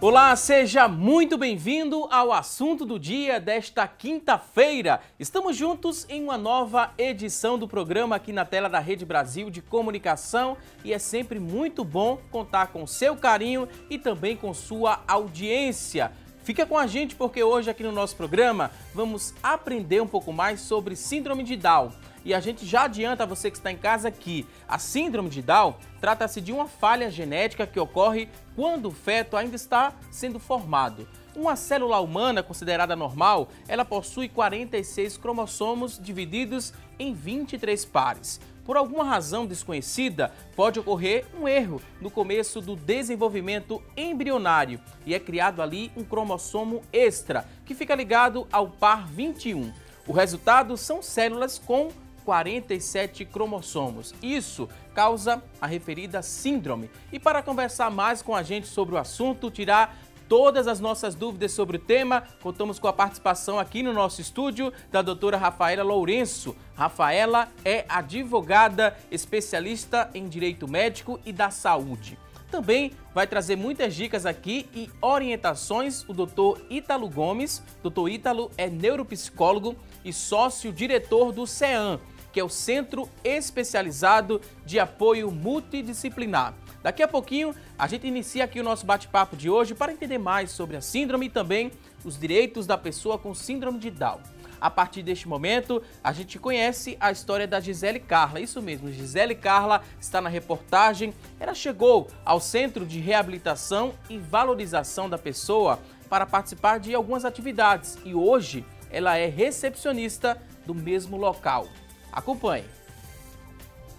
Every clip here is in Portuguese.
Olá, seja muito bem-vindo ao assunto do dia desta quinta-feira. Estamos juntos em uma nova edição do programa aqui na tela da Rede Brasil de Comunicação e é sempre muito bom contar com seu carinho e também com sua audiência. Fica com a gente porque hoje aqui no nosso programa vamos aprender um pouco mais sobre síndrome de Down. E a gente já adianta a você que está em casa que a síndrome de Down trata-se de uma falha genética que ocorre quando o feto ainda está sendo formado. Uma célula humana considerada normal, ela possui 46 cromossomos divididos em 23 pares. Por alguma razão desconhecida, pode ocorrer um erro no começo do desenvolvimento embrionário e é criado ali um cromossomo extra, que fica ligado ao par 21. O resultado são células com 47 cromossomos. Isso causa a referida síndrome. E para conversar mais com a gente sobre o assunto, tirar todas as nossas dúvidas sobre o tema, contamos com a participação aqui no nosso estúdio da doutora Rafaela Lourenço. Rafaela é advogada, especialista em direito médico e da saúde. Também vai trazer muitas dicas aqui e orientações o doutor Ítalo Gomes. Doutor Ítalo é neuropsicólogo e sócio-diretor do CEAM, que é o Centro Especializado de Apoio Multidisciplinar. Daqui a pouquinho, a gente inicia aqui o nosso bate-papo de hoje para entender mais sobre a síndrome e também os direitos da pessoa com síndrome de Down. A partir deste momento, a gente conhece a história da Gisele Carla. Isso mesmo, Gisele Carla está na reportagem. Ela chegou ao Centro de Reabilitação e Valorização da Pessoa para participar de algumas atividades e hoje ela é recepcionista do mesmo local. Acompanhe.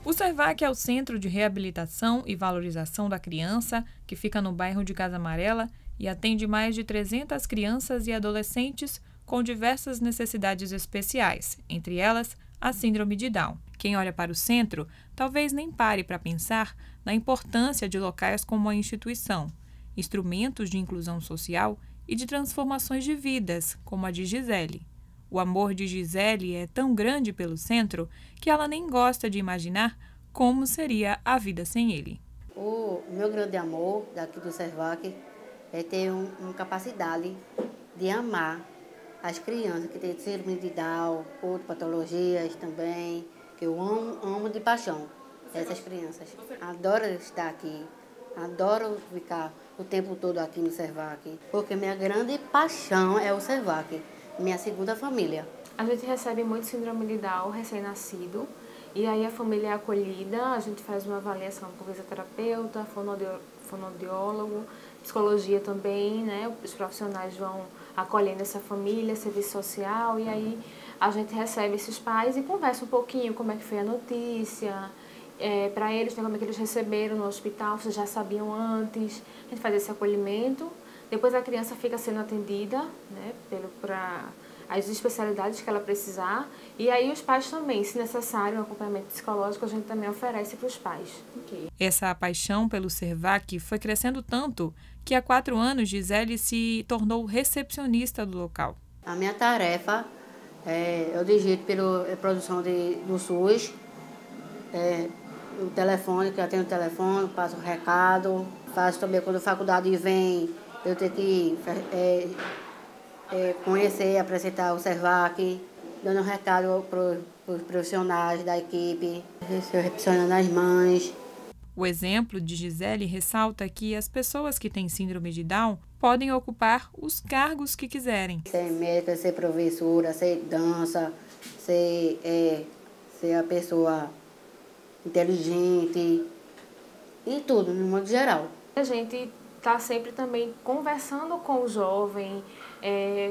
O CERVAC é o Centro de Reabilitação e Valorização da Criança, que fica no bairro de Casa Amarela e atende mais de 300 crianças e adolescentes com diversas necessidades especiais, entre elas a síndrome de Down. Quem olha para o centro talvez nem pare para pensar na importância de locais como a instituição, instrumentos de inclusão social e de transformações de vidas, como a de Gisele. O amor de Gisele é tão grande pelo centro que ela nem gosta de imaginar como seria a vida sem ele. O meu grande amor daqui do CERVAC é ter uma capacidade de amar as crianças que têm síndrome de Down, outras patologias também, que eu amo de paixão essas crianças. Adoro estar aqui, adoro ficar o tempo todo aqui no CERVAC, porque minha grande paixão é o CERVAC. Minha segunda família. A gente recebe muito síndrome de Down recém-nascido e aí a família é acolhida, a gente faz uma avaliação com fisioterapeuta, fonoaudiólogo, psicologia também, né? Os profissionais vão acolhendo essa família, serviço social e aí a gente recebe esses pais e conversa um pouquinho como é que foi a notícia, para eles, né, como é que eles receberam no hospital, se já sabiam antes, a gente faz esse acolhimento. Depois a criança fica sendo atendida, né, para as especialidades que ela precisar. E aí os pais também, se necessário, um acompanhamento psicológico, a gente também oferece para os pais. Okay. Essa paixão pelo CERVAC foi crescendo tanto que há 4 anos Gisele se tornou recepcionista do local. A minha tarefa eu digito pela produção do SUS, o telefone, que eu tenho o telefone, passo o recado, faço também quando a faculdade vem. Eu tenho que conhecer, apresentar o CERVAC, dando um recado para os profissionais da equipe, recepcionando as mães. O exemplo de Gisele ressalta que as pessoas que têm síndrome de Down podem ocupar os cargos que quiserem. Ser médica, ser professora, ser dança, ser a pessoa inteligente e tudo, no modo geral. A gente está sempre também conversando com o jovem,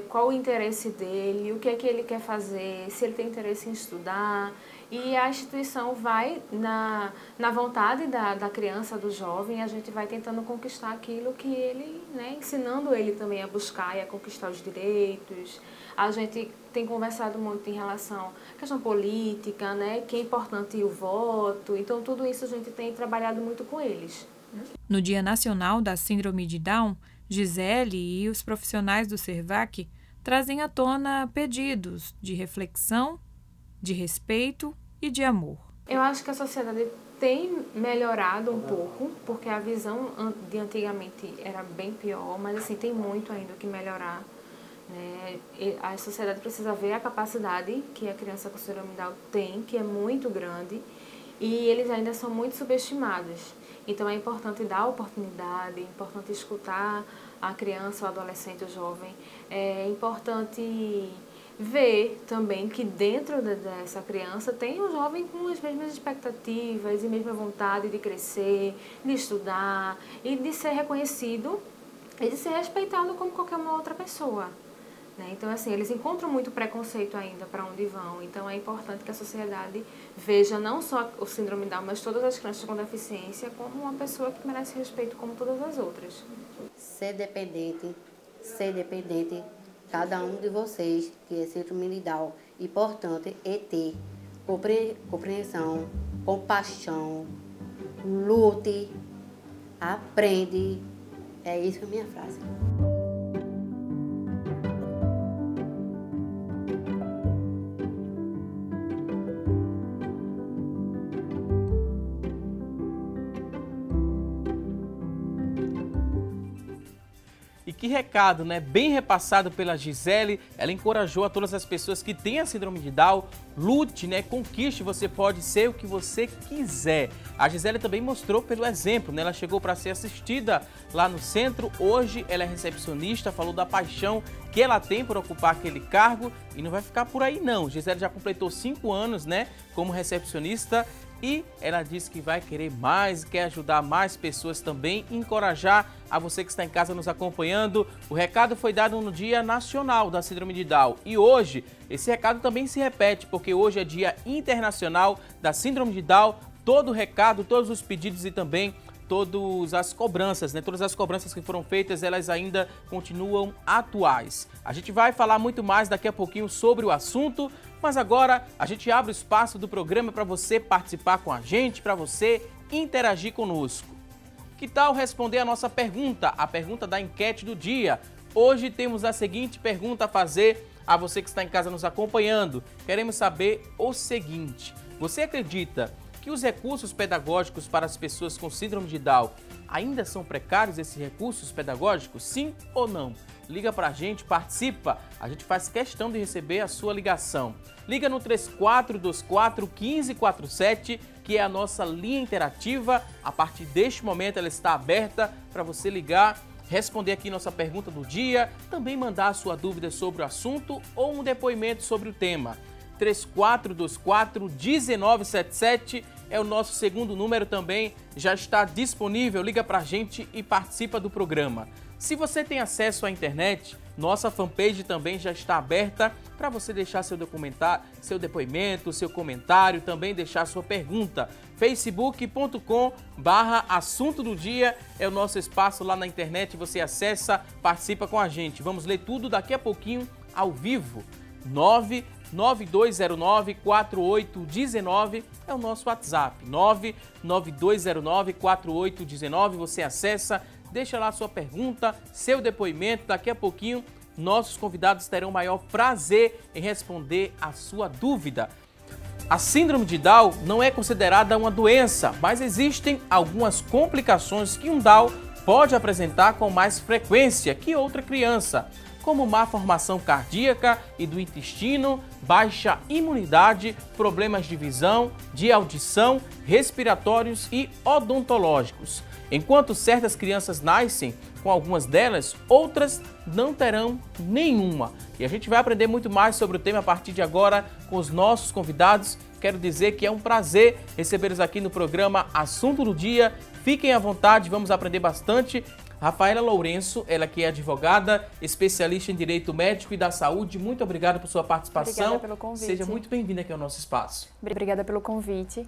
qual o interesse dele, o que é que ele quer fazer, se ele tem interesse em estudar. E a instituição vai na vontade da criança, do jovem, a gente vai tentando conquistar aquilo que ele, né, ensinando ele também a buscar e a conquistar os direitos. A gente tem conversado muito em relação à questão política, né, que é importante o voto, então tudo isso a gente tem trabalhado muito com eles. No Dia Nacional da Síndrome de Down, Gisele e os profissionais do CERVAC trazem à tona pedidos de reflexão, de respeito e de amor. Eu acho que a sociedade tem melhorado um pouco, porque a visão de antigamente era bem pior, mas assim, tem muito ainda o que melhorar. Né? A sociedade precisa ver a capacidade que a criança com síndrome de Down tem, que é muito grande, e eles ainda são muito subestimados. Então é importante dar oportunidade, é importante escutar a criança, o adolescente, o jovem. É importante ver também que dentro dessa criança tem um jovem com as mesmas expectativas e mesma vontade de crescer, de estudar e de ser reconhecido e de ser respeitado como qualquer uma outra pessoa. Né? Então, assim, eles encontram muito preconceito ainda para onde vão. Então, é importante que a sociedade veja não só o síndrome Down, mas todas as crianças com deficiência como uma pessoa que merece respeito como todas as outras. Ser dependente, cada um de vocês que é síndrome de Down, importante é ter compreensão, compaixão, lute, aprende. É isso que é a minha frase. E que recado, né? Bem repassado pela Gisele. Ela encorajou a todas as pessoas que têm a síndrome de Down. Lute, né? Conquiste, você pode ser o que você quiser. A Gisele também mostrou pelo exemplo, né? Ela chegou para ser assistida lá no centro. Hoje ela é recepcionista, falou da paixão que ela tem por ocupar aquele cargo e não vai ficar por aí não. Gisele já completou 5 anos, né? Como recepcionista. E ela disse que vai querer mais, quer ajudar mais pessoas também, encorajar a você que está em casa nos acompanhando. O recado foi dado no Dia Nacional da Síndrome de Down e hoje esse recado também se repete, porque hoje é Dia Internacional da Síndrome de Down. Todo o recado, todos os pedidos e também todas as cobranças, né? Todas as cobranças que foram feitas, elas ainda continuam atuais. A gente vai falar muito mais daqui a pouquinho sobre o assunto, mas agora a gente abre o espaço do programa para você participar com a gente, para você interagir conosco. Que tal responder a nossa pergunta, a pergunta da enquete do dia? Hoje temos a seguinte pergunta a fazer a você que está em casa nos acompanhando. Queremos saber o seguinte: você acredita que os recursos pedagógicos para as pessoas com síndrome de Down ainda são precários, esses recursos pedagógicos? Sim ou não? Liga pra gente, participa, a gente faz questão de receber a sua ligação. Liga no 3424-1547, que é a nossa linha interativa. A partir deste momento ela está aberta para você ligar, responder aqui nossa pergunta do dia, também mandar a sua dúvida sobre o assunto ou um depoimento sobre o tema. 3424-1977 é o nosso segundo número também, já está disponível, liga pra gente e participa do programa. Se você tem acesso à internet, nossa fanpage também já está aberta para você deixar seu depoimento, seu comentário, também deixar sua pergunta. facebook.com/assunto do dia é o nosso espaço lá na internet, você acessa, participa com a gente. Vamos ler tudo daqui a pouquinho ao vivo. 99209-4819 é o nosso WhatsApp, 99209-4819, você acessa, deixa lá sua pergunta, seu depoimento, daqui a pouquinho nossos convidados terão o maior prazer em responder a sua dúvida. A síndrome de Down não é considerada uma doença, mas existem algumas complicações que um Down pode apresentar com mais frequência que outra criança, como má formação cardíaca e do intestino, baixa imunidade, problemas de visão, de audição, respiratórios e odontológicos. Enquanto certas crianças nascem com algumas delas, outras não terão nenhuma. E a gente vai aprender muito mais sobre o tema a partir de agora com os nossos convidados. Quero dizer que é um prazer recebê-los aqui no programa Assunto do Dia. Fiquem à vontade, vamos aprender bastante. Rafaela Lourenço, ela que é advogada, especialista em Direito Médico e da Saúde, muito obrigada por sua participação. Obrigada pelo convite. Seja muito bem-vinda aqui ao nosso espaço. Obrigada pelo convite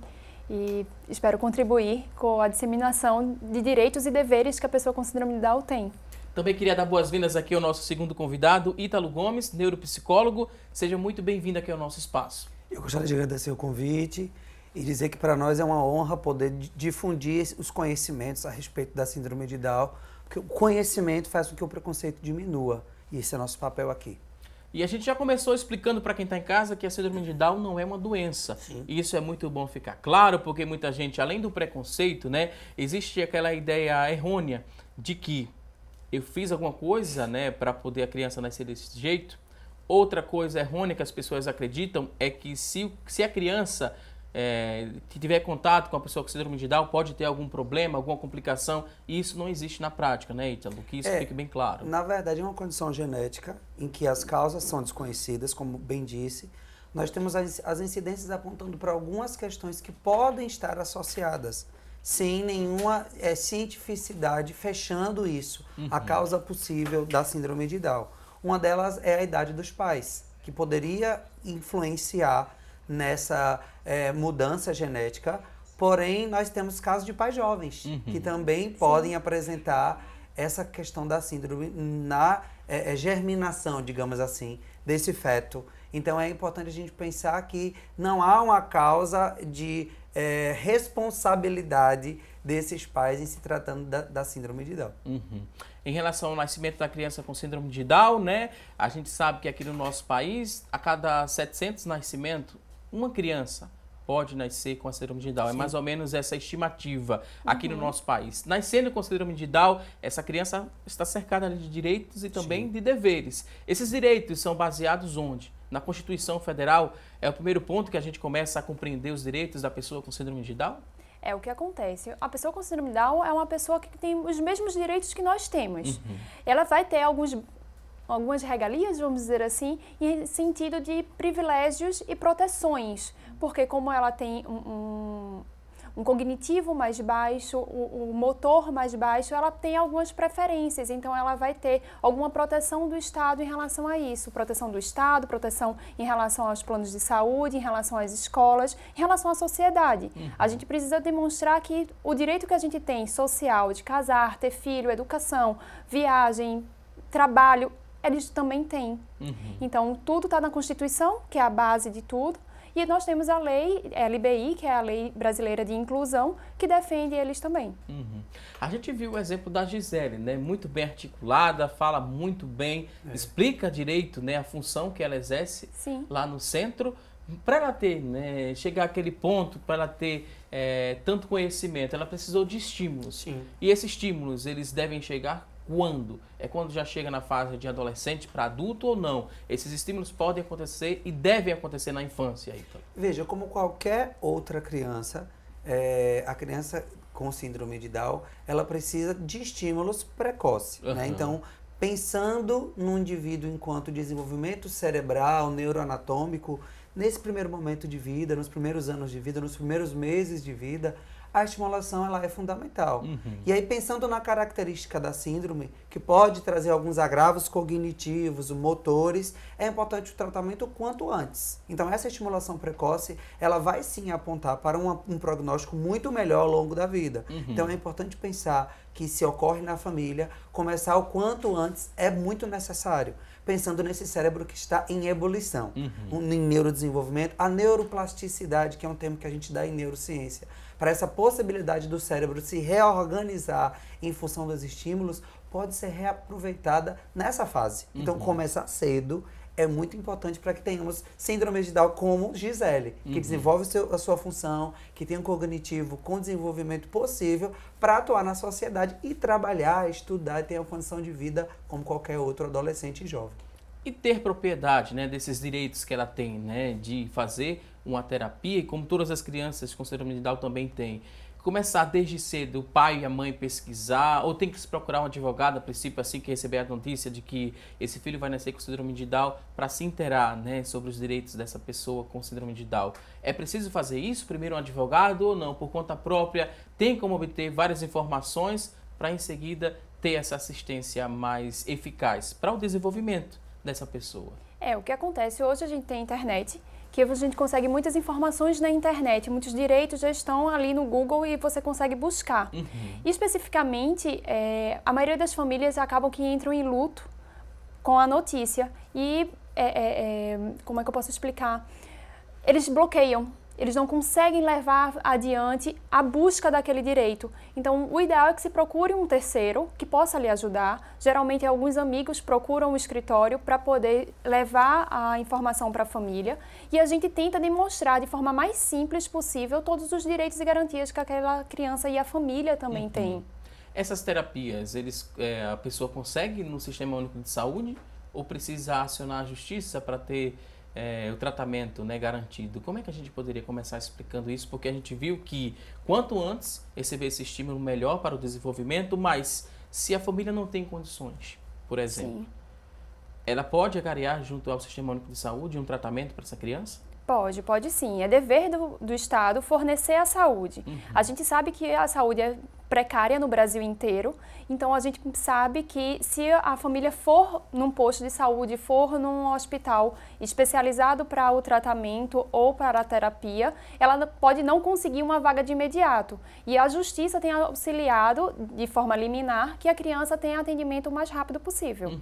e espero contribuir com a disseminação de direitos e deveres que a pessoa com síndrome de Down tem. Também queria dar boas-vindas aqui ao nosso segundo convidado, Ítalo Gomes, neuropsicólogo. Seja muito bem-vindo aqui ao nosso espaço. Eu gostaria de agradecer o convite e dizer que para nós é uma honra poder difundir os conhecimentos a respeito da síndrome de Down, porque o conhecimento faz com que o preconceito diminua, e esse é nosso papel aqui. E a gente já começou explicando para quem está em casa que a síndrome de Down não é uma doença. Sim. E isso é muito bom ficar claro, porque muita gente, além do preconceito, né, existe aquela ideia errônea de que eu fiz alguma coisa, né, para poder a criança nascer desse jeito. Outra coisa errônea que as pessoas acreditam é que se a criança que tiver contato com a pessoa com síndrome de Down pode ter algum problema, alguma complicação, e isso não existe na prática, né, Ítalo? Que isso fique bem claro. Na verdade, é uma condição genética em que as causas são desconhecidas, como bem disse. Nós temos as incidências apontando para algumas questões que podem estar associadas, sem nenhuma cientificidade fechando isso, a causa possível da síndrome de Down. Uma delas é a idade dos pais, que poderia influenciar nessa mudança genética, porém nós temos casos de pais jovens que também podem apresentar essa questão da síndrome na germinação, digamos assim, desse feto. Então é importante a gente pensar que não há uma causa de responsabilidade desses pais em se tratando da síndrome de Down. Em relação ao nascimento da criança com síndrome de Down, né, a gente sabe que aqui no nosso país, a cada 700 nascimentos, uma criança pode nascer com a síndrome de Down. Sim. É mais ou menos essa estimativa aqui no nosso país. Nascendo com síndrome de Down, essa criança está cercada de direitos e também de deveres. Esses direitos são baseados onde? Na Constituição Federal. É o primeiro ponto que a gente começa a compreender os direitos da pessoa com síndrome de Down? É o que acontece. A pessoa com síndrome de Down é uma pessoa que tem os mesmos direitos que nós temos. Ela vai ter algumas regalias, vamos dizer assim, em sentido de privilégios e proteções, porque como ela tem um cognitivo mais baixo, o motor mais baixo, ela tem algumas preferências, então ela vai ter alguma proteção do Estado em relação a isso, proteção do Estado, proteção em relação aos planos de saúde, em relação às escolas, em relação à sociedade. A gente precisa demonstrar que o direito que a gente tem social, de casar, ter filho, educação, viagem, trabalho, eles também têm. Então, tudo está na Constituição, que é a base de tudo, e nós temos a lei, LBI, que é a Lei Brasileira de Inclusão, que defende eles também. A gente viu o exemplo da Gisele, né? Muito bem articulada, fala muito bem, explica direito, né, a função que ela exerce lá no centro. Para ela ter, né, chegar àquele ponto, para ela ter tanto conhecimento, ela precisou de estímulos. E esses estímulos, eles devem chegar quando? É quando já chega na fase de adolescente para adulto ou não? Esses estímulos podem acontecer e devem acontecer na infância. Então. Veja, como qualquer outra criança, a criança com síndrome de Down, ela precisa de estímulos precoces. Né? Então, pensando no indivíduo enquanto desenvolvimento cerebral, neuroanatômico, nesse primeiro momento de vida, nos primeiros anos de vida, nos primeiros meses de vida, a estimulação ela é fundamental. E aí, pensando na característica da síndrome, que pode trazer alguns agravos cognitivos, motores, é importante o tratamento o quanto antes. Então, essa estimulação precoce, ela vai sim apontar para um prognóstico muito melhor ao longo da vida. Então, é importante pensar que se ocorre na família, começar o quanto antes é muito necessário. Pensando nesse cérebro que está em ebulição, em neurodesenvolvimento, a neuroplasticidade, que é um termo que a gente dá em neurociência, para essa possibilidade do cérebro se reorganizar em função dos estímulos, pode ser reaproveitada nessa fase. Então, começar cedo é muito importante para que tenhamos síndrome de Down como Gisele, que desenvolve a sua função, que tem um cognitivo com desenvolvimento possível para atuar na sociedade e trabalhar, estudar e ter uma condição de vida como qualquer outro adolescente e jovem. E ter propriedade, né, desses direitos que ela tem, né, de fazer uma terapia, e como todas as crianças com síndrome de Down também têm. Começar desde cedo o pai e a mãe pesquisar, ou tem que se procurar um advogado, a princípio, assim que receber a notícia de que esse filho vai nascer com síndrome de Down, para se inteirar, né, sobre os direitos dessa pessoa com síndrome de Down. É preciso fazer isso, primeiro um advogado ou não? Por conta própria, tem como obter várias informações para em seguida ter essa assistência mais eficaz para o desenvolvimento dessa pessoa. O que acontece hoje, a gente tem a internet, que a gente consegue muitas informações na internet, muitos direitos já estão ali no Google e você consegue buscar. E especificamente, a maioria das famílias acabam que entram em luto com a notícia e, como é que eu posso explicar? Eles bloqueiam. eles não conseguem levar adiante a busca daquele direito. Então, o ideal é que se procure um terceiro que possa lhe ajudar. Geralmente, alguns amigos procuram o escritório para poder levar a informação para a família e a gente tenta demonstrar de forma mais simples possível todos os direitos e garantias que aquela criança e a família também têm. Essas terapias, a pessoa consegue no Sistema Único de Saúde ou precisa acionar a justiça para ter o tratamento, né, garantido? Como é que a gente poderia começar explicando isso? Porque a gente viu que quanto antes receber esse estímulo, melhor para o desenvolvimento, mas se a família não tem condições, por exemplo, Sim. ela pode agariar junto ao Sistema Único de Saúde um tratamento para essa criança? Pode sim. É dever do Estado fornecer a saúde. A gente sabe que a saúde é precária no Brasil inteiro, então a gente sabe que se a família for num posto de saúde, for num hospital especializado para o tratamento ou para a terapia, ela pode não conseguir uma vaga de imediato. E a Justiça tem auxiliado, de forma liminar, que a criança tenha atendimento o mais rápido possível.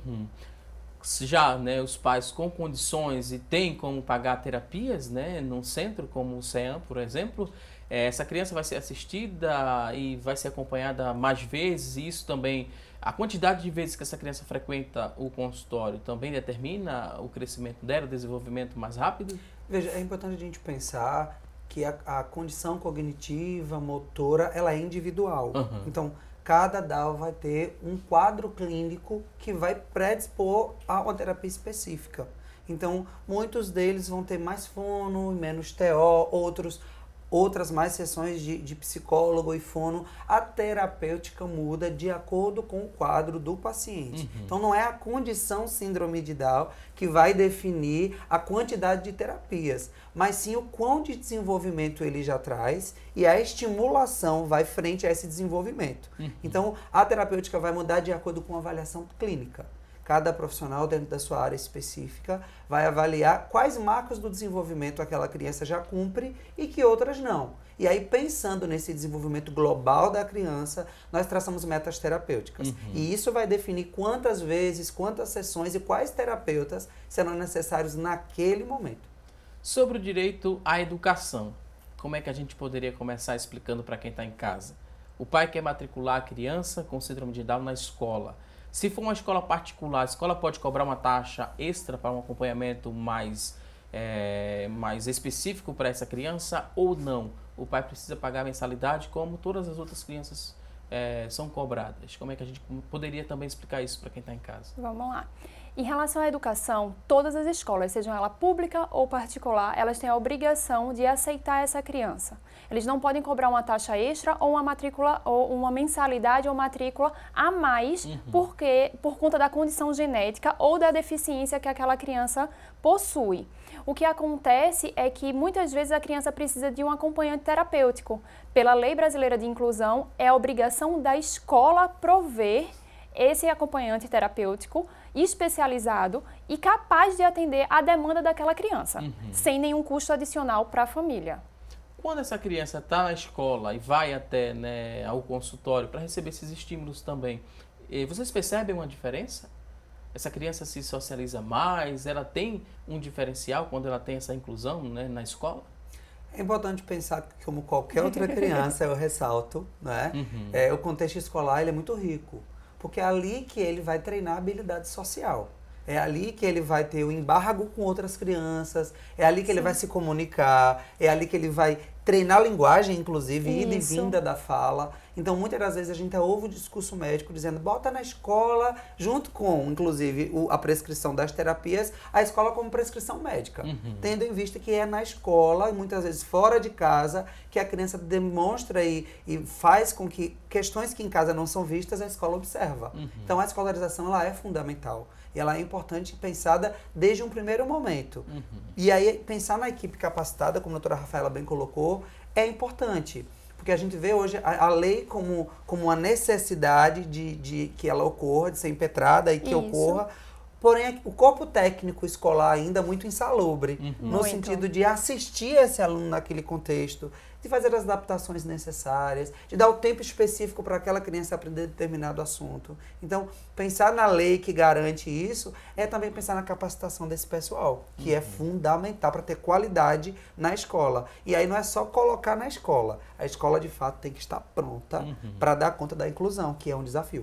Já, né, os pais com condições e têm como pagar terapias, né, num centro como o CEAM, por exemplo, essa criança vai ser assistida e vai ser acompanhada mais vezes, e isso também, a quantidade de vezes que essa criança frequenta o consultório também determina o crescimento dela, o desenvolvimento mais rápido? Veja, é importante a gente pensar que a condição cognitiva, motora, ela é individual. Então, cada DAO vai ter um quadro clínico que vai predispor a uma terapia específica. Então, muitos deles vão ter mais fono, menos TO, outras mais sessões de psicólogo e fono. A terapêutica muda de acordo com o quadro do paciente. Então, não é a condição síndrome de Down que vai definir a quantidade de terapias, mas sim o quão de desenvolvimento ele já traz e a estimulação vai frente a esse desenvolvimento. Então, a terapêutica vai mudar de acordo com a avaliação clínica. Cada profissional dentro da sua área específica vai avaliar quais marcos do desenvolvimento aquela criança já cumpre e que outras não. E aí, pensando nesse desenvolvimento global da criança, nós traçamos metas terapêuticas. E isso vai definir quantas vezes, quantas sessões e quais terapeutas serão necessários naquele momento. Sobre o direito à educação, como é que a gente poderia começar explicando para quem está em casa? O pai quer matricular a criança com síndrome de Down na escola. Se for uma escola particular, a escola pode cobrar uma taxa extra para um acompanhamento mais específico para essa criança ou não? O pai precisa pagar a mensalidade como todas as outras crianças são cobradas. Como é que a gente poderia também explicar isso para quem está em casa? Vamos lá. Em relação à educação, todas as escolas, sejam ela pública ou particular, elas têm a obrigação de aceitar essa criança. Eles não podem cobrar uma taxa extra ou uma matrícula ou uma mensalidade ou matrícula a mais por conta da condição genética ou da deficiência que aquela criança possui. O que acontece é que muitas vezes a criança precisa de um acompanhante terapêutico. Pela Lei Brasileira de Inclusão, é a obrigação da escola prover esse acompanhante terapêutico especializado e capaz de atender a demanda daquela criança, sem nenhum custo adicional para a família. Quando essa criança está na escola e vai até, né, ao consultório para receber esses estímulos também, vocês percebem uma diferença? Essa criança se socializa mais? Ela tem um diferencial quando ela tem essa inclusão, né, na escola? É importante pensar que, como qualquer outra criança, eu ressalto, né? O contexto escolar ele é muito rico, porque é ali que ele vai treinar a habilidade social. É ali que ele vai ter o embargo com outras crianças, é ali que ele vai se comunicar, é ali que ele vai treinar a linguagem, inclusive, ida e vinda da fala. Então, muitas das vezes a gente ouve o discurso médico dizendo, bota na escola, junto com, inclusive, a prescrição das terapias, a escola como prescrição médica. Tendo em vista que é na escola, muitas vezes fora de casa, que a criança demonstra e faz com que questões que em casa não são vistas, a escola observa. Então, a escolarização ela é fundamental. E ela é importante pensada desde um primeiro momento. E aí, pensar na equipe capacitada, como a doutora Rafaela bem colocou, é importante. Porque a gente vê hoje a lei como uma necessidade de que ela ocorra, de ser impetrada e que ocorra, Porém, o corpo técnico escolar ainda é muito insalubre, no Muito. sentido de assistir esse aluno naquele contexto, de fazer as adaptações necessárias, de dar o tempo específico para aquela criança aprender determinado assunto. Então, pensar na lei que garante isso é também pensar na capacitação desse pessoal, que é fundamental para ter qualidade na escola. E aí não é só colocar na escola. A escola, de fato, tem que estar pronta para dar conta da inclusão, que é um desafio.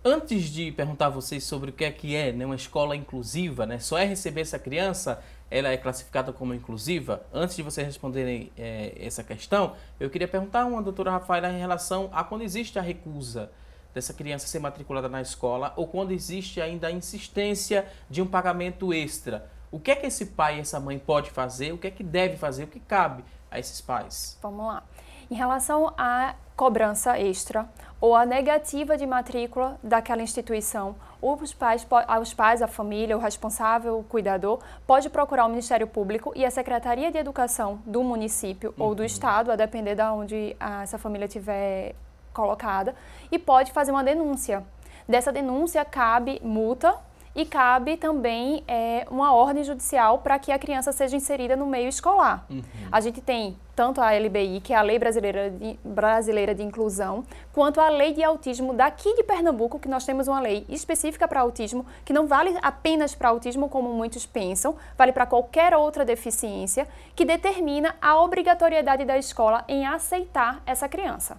Antes de perguntar a vocês sobre o que é, né, uma escola inclusiva, né, só é receber essa criança, ela é classificada como inclusiva? Antes de vocês responderem essa questão, eu queria perguntar a uma doutora Rafaela em relação a quando existe a recusa dessa criança ser matriculada na escola ou quando existe ainda a insistência de um pagamento extra. O que é que esse pai e essa mãe pode fazer? O que é que deve fazer? O que cabe a esses pais? Vamos lá. Em relação à cobrança extra ou a negativa de matrícula daquela instituição, os pais, a família, o responsável, o cuidador, pode procurar o Ministério Público e a Secretaria de Educação do município ou do estado, a depender de onde essa família estiver colocada, e pode fazer uma denúncia. Dessa denúncia cabe multa e cabe também uma ordem judicial para que a criança seja inserida no meio escolar. A gente tem tanto a LBI, que é a Lei Brasileira de Inclusão, quanto a Lei de Autismo daqui de Pernambuco, que nós temos uma lei específica para autismo, que não vale apenas para autismo, como muitos pensam, vale para qualquer outra deficiência, que determina a obrigatoriedade da escola em aceitar essa criança.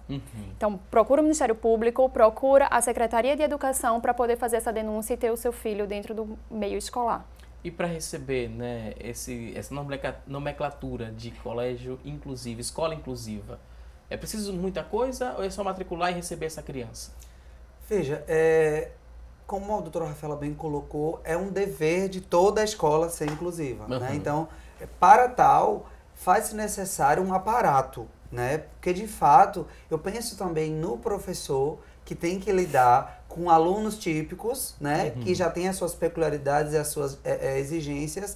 Então, procura o Ministério Público, procura a Secretaria de Educação para poder fazer essa denúncia e ter o seu filho dentro do meio escolar. E para receber, né, essa nomenclatura de colégio inclusivo, escola inclusiva, é preciso muita coisa ou é só matricular e receber essa criança? Veja, como a doutora Rafaela bem colocou, é um dever de toda a escola ser inclusiva. Né? Então, para tal, faz-se necessário um aparato, né? Porque, de fato, eu penso também no professor que tem que lidar com alunos típicos, né, que já têm as suas peculiaridades e as suas exigências.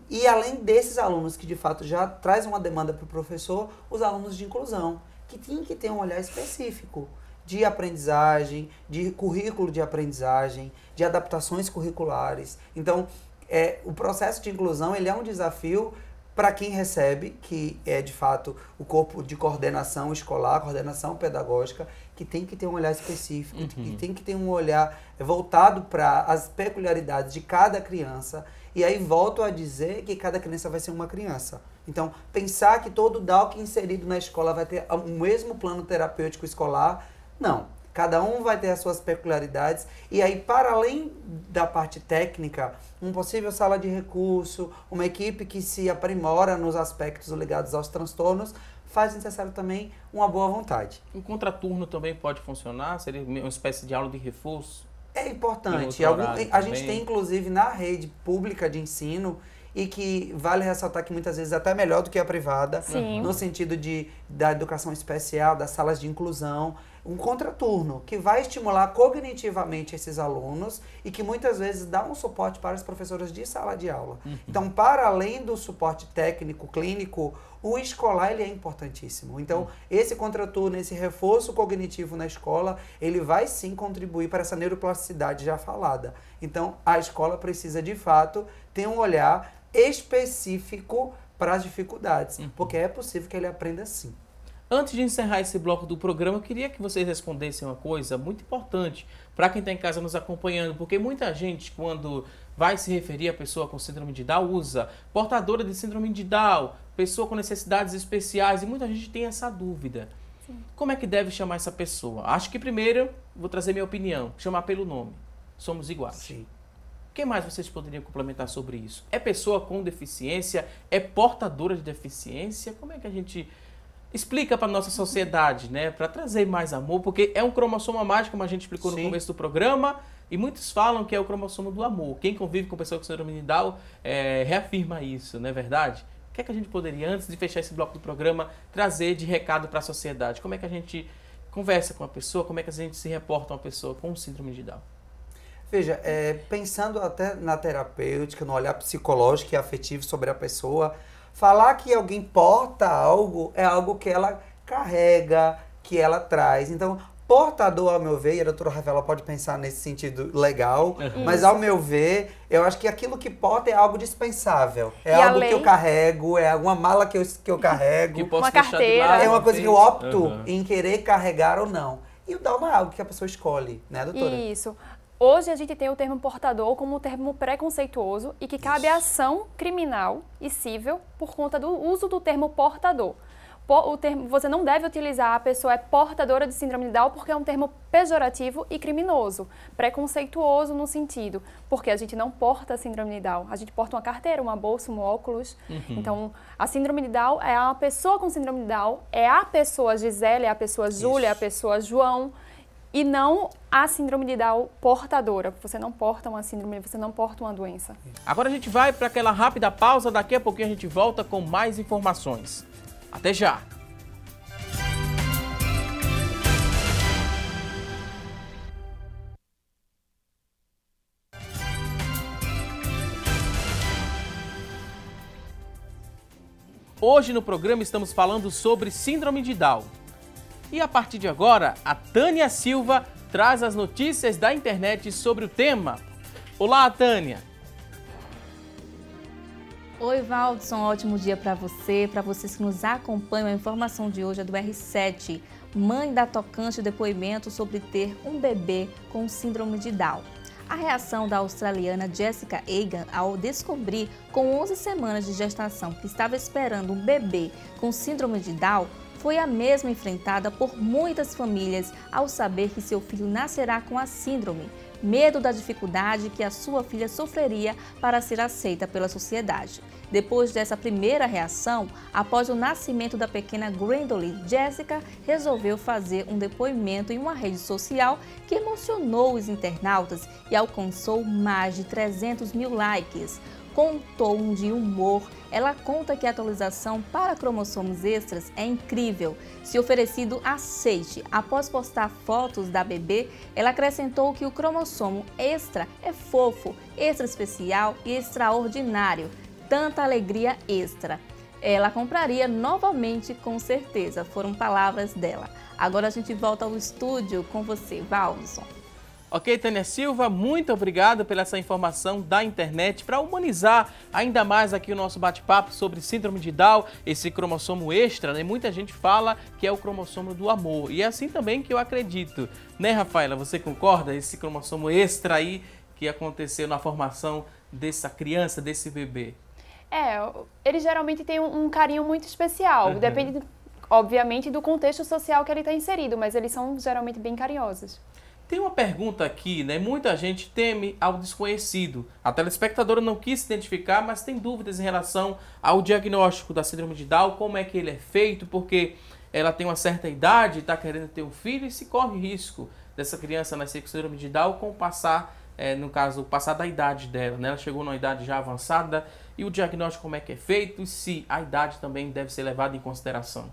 E além desses alunos que de fato já trazem uma demanda para o professor, os alunos de inclusão, que tem que ter um olhar específico de aprendizagem, de currículo de aprendizagem, de adaptações curriculares. Então, o processo de inclusão ele é um desafio para quem recebe, que é de fato o corpo de coordenação escolar, coordenação pedagógica, que tem que ter um olhar específico, que tem que ter um olhar voltado para as peculiaridades de cada criança. E aí volto a dizer que cada criança vai ser uma criança. Então, pensar que todo DALC inserido na escola vai ter o mesmo plano terapêutico escolar, não. Cada um vai ter as suas peculiaridades. E aí, para além da parte técnica, uma possível sala de recurso, uma equipe que se aprimora nos aspectos ligados aos transtornos, faz necessário também uma boa vontade. Um contraturno também pode funcionar? Seria uma espécie de aula de reforço? É importante. A gente tem, inclusive, na rede pública de ensino, e que vale ressaltar que muitas vezes até melhor do que a privada, no sentido da educação especial, das salas de inclusão, um contraturno que vai estimular cognitivamente esses alunos e que muitas vezes dá um suporte para os professores de sala de aula. Então, para além do suporte técnico, clínico, o escolar ele é importantíssimo. Então, esse contraturno, esse reforço cognitivo na escola, ele vai sim contribuir para essa neuroplasticidade já falada. Então, a escola precisa, de fato, ter um olhar específico para as dificuldades, porque é possível que ele aprenda sim. Antes de encerrar esse bloco do programa, eu queria que vocês respondessem uma coisa muito importante para quem está em casa nos acompanhando, porque muita gente, quando vai se referir a pessoa com síndrome de Down, usa portadora de síndrome de Down, pessoa com necessidades especiais, e muita gente tem essa dúvida. Sim. Como é que deve chamar essa pessoa? Acho que primeiro, vou trazer minha opinião, chamar pelo nome. Somos iguais. Sim. O que mais vocês poderiam complementar sobre isso? É pessoa com deficiência? É portadora de deficiência? Como é que a gente explica para a nossa sociedade, né? Para trazer mais amor, porque é um cromossoma mágico, como a gente explicou no começo do programa, e muitos falam que é o cromossomo do amor. Quem convive com pessoa com síndrome de Down reafirma isso, não é verdade? O que é que a gente poderia, antes de fechar esse bloco do programa, trazer de recado para a sociedade? Como é que a gente conversa com a pessoa? Como é que a gente se reporta a uma pessoa com síndrome de Down? Veja, pensando até na terapêutica, no olhar psicológico e afetivo sobre a pessoa, falar que alguém porta algo é algo que ela carrega, que ela traz. Então, portador, ao meu ver, e a doutora Rafaela pode pensar nesse sentido legal, mas ao meu ver, eu acho que aquilo que porta é algo dispensável. É algo que eu carrego, é alguma mala que eu carrego. Que posso uma deixar de carteira. lado, É uma coisa que eu opto Uhum. em querer carregar ou não. E o Dalma é algo que a pessoa escolhe, né, doutora? Isso. Hoje a gente tem o termo portador como um termo preconceituoso e que cabe a ação criminal e cível por conta do uso do termo portador. Você não deve utilizar a pessoa é portadora de síndrome de Down porque é um termo pejorativo e criminoso, preconceituoso no sentido, porque a gente não porta a síndrome de Down, a gente porta uma carteira, uma bolsa, um óculos. Então, a síndrome de Down é a pessoa com síndrome de Down, é a pessoa Gisele, é a pessoa Júlia, é a pessoa João, e não a síndrome de Down portadora. Você não porta uma síndrome, você não porta uma doença. Agora a gente vai para aquela rápida pausa, daqui a pouquinho a gente volta com mais informações. Até já! Hoje no programa estamos falando sobre síndrome de Down. E a partir de agora, a Tânia Silva traz as notícias da internet sobre o tema. Olá, Tânia! Oi, Valdson, ótimo dia para vocês que nos acompanham. A informação de hoje é do R7. Mãe dá tocante depoimento sobre ter um bebê com síndrome de Down. A reação da australiana Jessica Egan ao descobrir, com 11 semanas de gestação, que estava esperando um bebê com síndrome de Down, foi a mesma enfrentada por muitas famílias ao saber que seu filho nascerá com a síndrome. Medo da dificuldade que a sua filha sofreria para ser aceita pela sociedade. Depois dessa primeira reação, após o nascimento da pequena Gwendolyn, Jessica resolveu fazer um depoimento em uma rede social que emocionou os internautas e alcançou mais de 300 mil likes. Com um tom de humor, ela conta que a atualização para cromossomos extras é incrível. Se oferecido, aceite. Após postar fotos da bebê, ela acrescentou que o cromossomo extra é fofo, extra especial e extraordinário. Tanta alegria extra. Ela compraria novamente, com certeza. Foram palavras dela. Agora a gente volta ao estúdio com você, Valdson. Ok, Tânia Silva, muito obrigado pela essa informação da internet para humanizar ainda mais aqui o nosso bate-papo sobre síndrome de Down, esse cromossomo extra, né? Muita gente fala que é o cromossomo do amor e é assim também que eu acredito. Né, Rafaela, você concorda? Esse cromossomo extra aí que aconteceu na formação dessa criança, desse bebê. Ele geralmente tem um carinho muito especial, depende, obviamente, do contexto social que ele está inserido, mas eles são geralmente bem carinhosos. Tem uma pergunta aqui, né? Muita gente teme ao desconhecido. A telespectadora não quis se identificar, mas tem dúvidas em relação ao diagnóstico da síndrome de Down, como é que ele é feito, porque ela tem uma certa idade, está querendo ter um filho e se corre risco dessa criança nascer com síndrome de Down com o passar, no caso, o passar da idade dela, né? Ela chegou numa idade já avançada e o diagnóstico como é que é feito e se a idade também deve ser levada em consideração.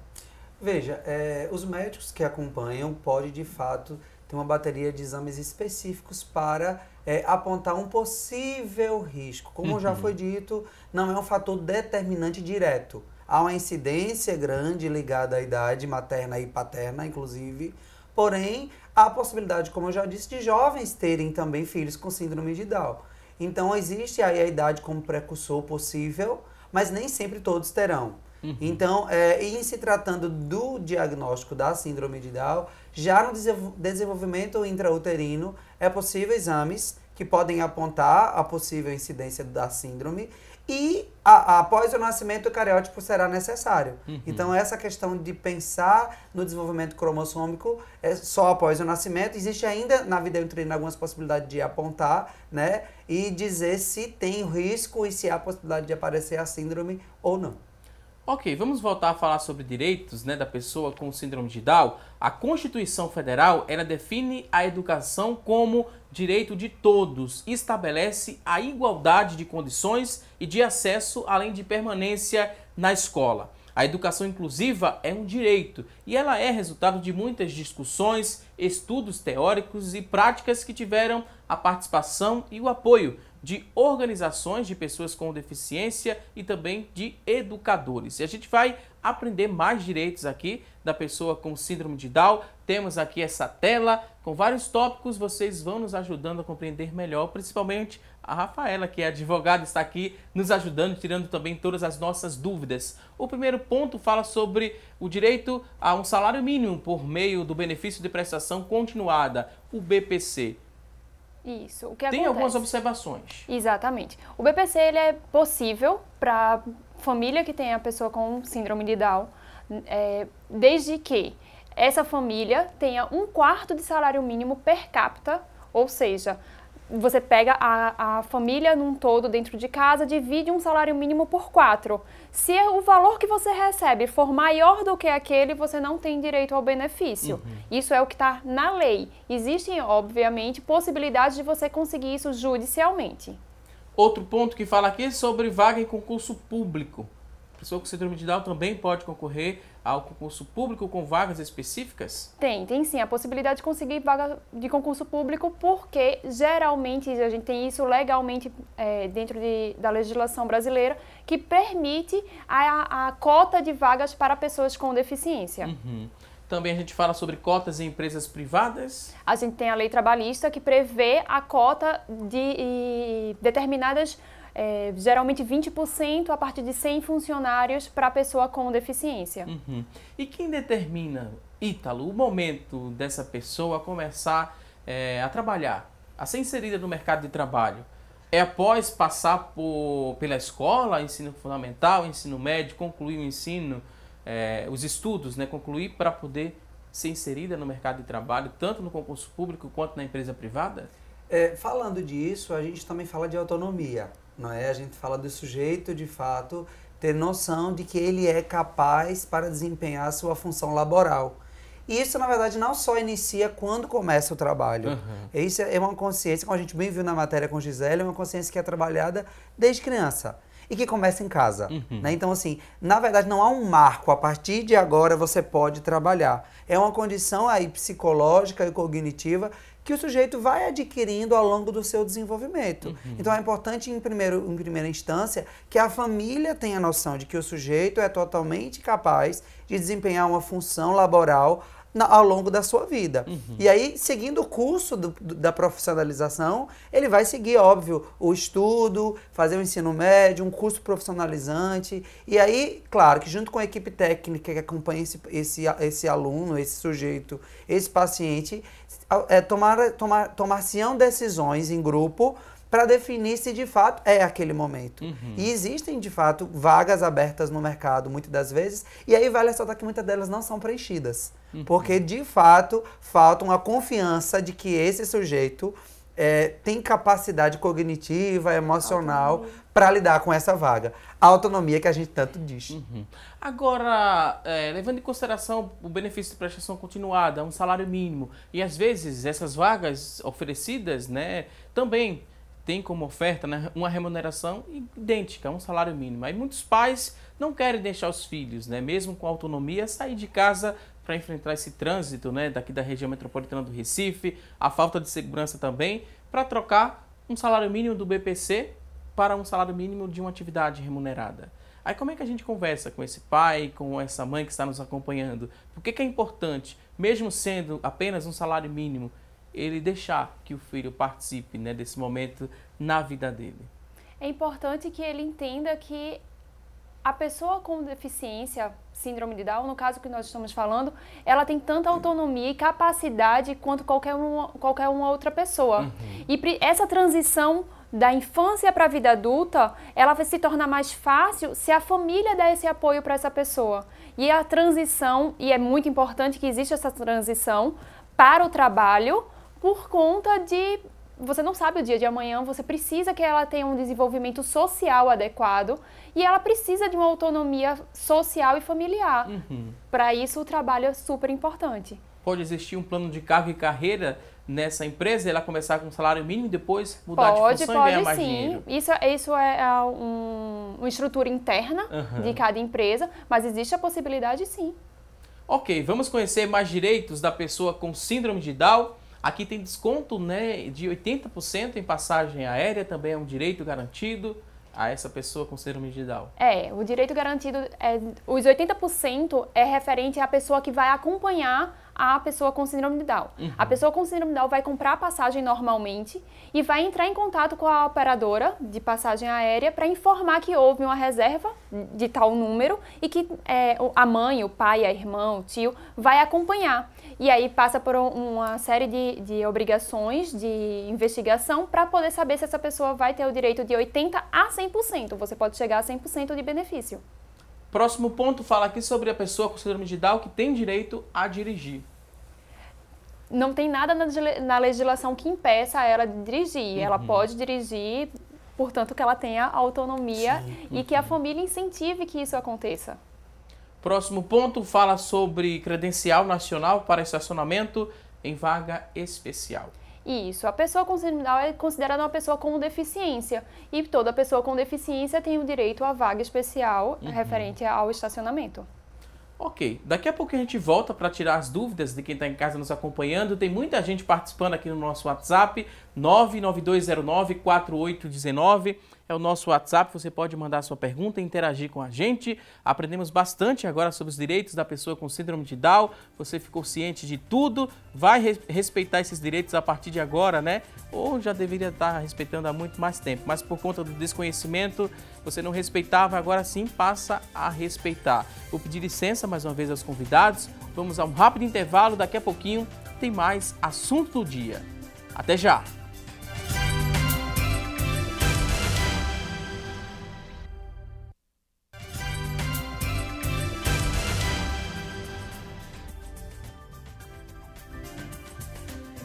Veja, os médicos que acompanham podem, de fato, ter uma bateria de exames específicos para apontar um possível risco. Como já foi dito, não é um fator determinante direto. Há uma incidência grande ligada à idade materna e paterna, inclusive, porém, há a possibilidade, como eu já disse, de jovens terem também filhos com síndrome de Down. Então, existe aí a idade como precursor possível, mas nem sempre todos terão. Então, em se tratando do diagnóstico da síndrome de Down, já no desenvolvimento intrauterino, é possível exames que podem apontar a possível incidência da síndrome e após o nascimento o cariótipo será necessário. Então, essa questão de pensar no desenvolvimento cromossômico só após o nascimento, existe ainda na vida uterina algumas possibilidades de apontar, né, e dizer se tem risco e se há possibilidade de aparecer a síndrome ou não. Ok, vamos voltar a falar sobre direitos, né, da pessoa com síndrome de Down. A Constituição Federal, ela define a educação como direito de todos e estabelece a igualdade de condições e de acesso, além de permanência na escola. A educação inclusiva é um direito e ela é resultado de muitas discussões, estudos teóricos e práticas que tiveram a participação e o apoio de organizações de pessoas com deficiência e também de educadores. E a gente vai aprender mais direitos aqui da pessoa com síndrome de Down. Temos aqui essa tela com vários tópicos, vocês vão nos ajudando a compreender melhor, principalmente a Rafaela, que é advogada, está aqui nos ajudando, tirando também todas as nossas dúvidas. O primeiro ponto fala sobre o direito a um salário mínimo por meio do benefício de prestação continuada, o BPC. Isso. O que Tem acontece? algumas observações. Exatamente. O BPC ele é possível para família que tem a pessoa com síndrome de Down, desde que essa família tenha 1/4 de salário mínimo per capita, ou seja, você pega a família num todo dentro de casa, divide um salário mínimo por 4. Se o valor que você recebe for maior do que aquele, você não tem direito ao benefício. Isso é o que está na lei. Existem, obviamente, possibilidades de você conseguir isso judicialmente. Outro ponto que fala aqui é sobre vaga em concurso público. A pessoa com síndrome de Down também pode concorrer ao concurso público com vagas específicas? Tem sim, a possibilidade de conseguir vaga de concurso público, porque geralmente a gente tem isso legalmente dentro da legislação brasileira, que permite a cota de vagas para pessoas com deficiência. Também a gente fala sobre cotas em empresas privadas. A gente tem a lei trabalhista que prevê a cota de determinadas, geralmente 20% a partir de 100 funcionários para a pessoa com deficiência. E quem determina, Ítalo, o momento dessa pessoa começar a trabalhar, a ser inserida no mercado de trabalho? É após passar pela escola, ensino fundamental, ensino médio, concluir o ensino, os estudos, né, concluir para poder ser inserida no mercado de trabalho, tanto no concurso público quanto na empresa privada? Falando disso, a gente também fala de autonomia, não é? A gente fala do sujeito, de fato, ter noção de que ele é capaz para desempenhar a sua função laboral. E isso, na verdade, não só inicia quando começa o trabalho. Isso é uma consciência, como a gente bem viu na matéria com Gisele, é uma consciência que é trabalhada desde criança e que começa em casa. Né? Então, assim, na verdade, não há um marco. A partir de agora você pode trabalhar. É uma condição aí psicológica e cognitiva que o sujeito vai adquirindo ao longo do seu desenvolvimento. Então é importante, em primeira instância, que a família tenha noção de que o sujeito é totalmente capaz de desempenhar uma função laboral ao longo da sua vida. E aí, seguindo o curso da profissionalização, ele vai seguir, óbvio, o estudo, fazer o ensino médio, um curso profissionalizante. E aí, claro, que junto com a equipe técnica que acompanha esse aluno, esse sujeito, esse paciente, tomar-se-ão decisões em grupo para definir se de fato é aquele momento. E existem, de fato, vagas abertas no mercado, muitas das vezes, e aí vale ressaltar que muitas delas não são preenchidas. Porque, de fato, falta uma confiança de que esse sujeito tem capacidade cognitiva, emocional, para lidar com essa vaga. A autonomia que a gente tanto diz. Agora, levando em consideração o benefício de prestação continuada, um salário mínimo, e às vezes essas vagas oferecidas, né, também tem como oferta, né, uma remuneração idêntica a um salário mínimo. Aí muitos pais não querem deixar os filhos, né, mesmo com autonomia, sair de casa para enfrentar esse trânsito, né, daqui da região metropolitana do Recife, a falta de segurança também, para trocar um salário mínimo do BPC para um salário mínimo de uma atividade remunerada. Aí como é que a gente conversa com esse pai, com essa mãe que está nos acompanhando? Por que é importante, mesmo sendo apenas um salário mínimo, ele deixar que o filho participe, né, desse momento na vida dele? É importante que ele entenda que a pessoa com deficiência, síndrome de Down, no caso que nós estamos falando, ela tem tanta autonomia e capacidade quanto qualquer uma outra pessoa. E essa transição da infância para a vida adulta, ela vai se tornar mais fácil se a família der esse apoio para essa pessoa. E a transição, e é muito importante que exista essa transição para o trabalho, por conta de, você não sabe o dia de amanhã, você precisa que ela tenha um desenvolvimento social adequado e ela precisa de uma autonomia social e familiar. Para isso, o trabalho é super importante. Pode existir um plano de cargo e carreira nessa empresa, ela começar com um salário mínimo e depois mudar de função e ganhar mais dinheiro? Isso é uma estrutura interna de cada empresa, mas existe a possibilidade sim. Ok, vamos conhecer mais direitos da pessoa com síndrome de Down. Aqui tem desconto, né, de 80% em passagem aérea, também é um direito garantido a essa pessoa com síndrome de Down. O direito garantido, os 80% é referente à pessoa que vai acompanhar a pessoa com síndrome de Down. A pessoa com síndrome de Down vai comprar a passagem normalmente e vai entrar em contato com a operadora de passagem aérea para informar que houve uma reserva de tal número e que a mãe, o pai, a irmã, o tio vai acompanhar. E aí passa por uma série de obrigações de investigação para poder saber se essa pessoa vai ter o direito de 80% a 100%. Você pode chegar a 100% de benefício. Próximo ponto fala aqui sobre a pessoa com síndrome de Down que tem direito a dirigir. Não tem nada na legislação que impeça ela de dirigir. Ela pode dirigir, portanto que ela tenha autonomia e que a família incentive que isso aconteça. Próximo ponto fala sobre credencial nacional para estacionamento em vaga especial. Isso, a pessoa com síndrome de Down é considerada uma pessoa com deficiência e toda pessoa com deficiência tem o direito à vaga especial referente ao estacionamento. Ok, daqui a pouco a gente volta para tirar as dúvidas de quem está em casa nos acompanhando. Tem muita gente participando aqui no nosso WhatsApp, 992094819. É o nosso WhatsApp, você pode mandar sua pergunta e interagir com a gente. Aprendemos bastante agora sobre os direitos da pessoa com síndrome de Down. Você ficou ciente de tudo, vai respeitar esses direitos a partir de agora, né? Ou já deveria estar respeitando há muito mais tempo, mas por conta do desconhecimento, você não respeitava, agora sim passa a respeitar. Vou pedir licença mais uma vez aos convidados. Vamos a um rápido intervalo, daqui a pouquinho tem mais assunto do dia. Até já!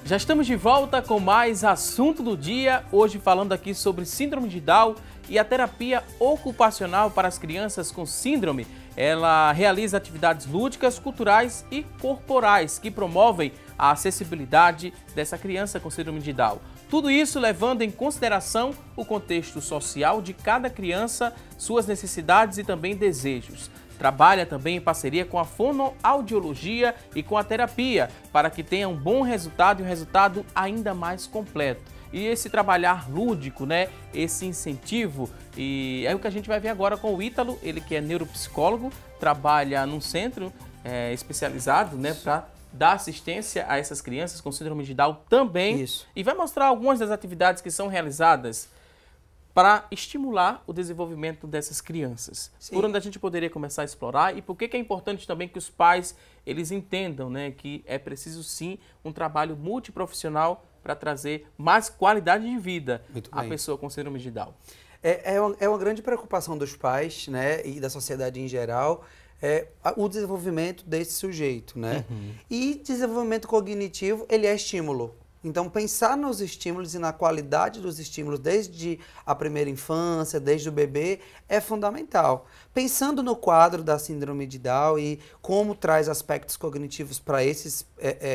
Já estamos de volta com mais assunto do dia, hoje falando aqui sobre síndrome de Down e a terapia ocupacional para as crianças com síndrome. Ela realiza atividades lúdicas, culturais e corporais que promovem a acessibilidade dessa criança com síndrome de Down. Tudo isso levando em consideração o contexto social de cada criança, suas necessidades e também desejos. Trabalha também em parceria com a fonoaudiologia e com a terapia para que tenha um bom resultado e um resultado ainda mais completo. E esse trabalhar lúdico, né, esse incentivo, e é o que a gente vai ver agora com o Ítalo, ele que é neuropsicólogo, trabalha num centro especializado, né, para dar assistência a essas crianças com síndrome de Down também. Isso. E vai mostrar algumas das atividades que são realizadas para estimular o desenvolvimento dessas crianças. Sim. Por onde a gente poderia começar a explorar e por que é importante também que os pais eles entendam, né, que é preciso sim um trabalho multiprofissional para trazer mais qualidade de vida à pessoa com síndrome de Down. É uma grande preocupação dos pais, né, e da sociedade em geral, o desenvolvimento desse sujeito, né? E desenvolvimento cognitivo, ele é estímulo. Então, pensar nos estímulos e na qualidade dos estímulos desde a primeira infância, desde o bebê, é fundamental. Pensando no quadro da síndrome de Down e como traz aspectos cognitivos para esses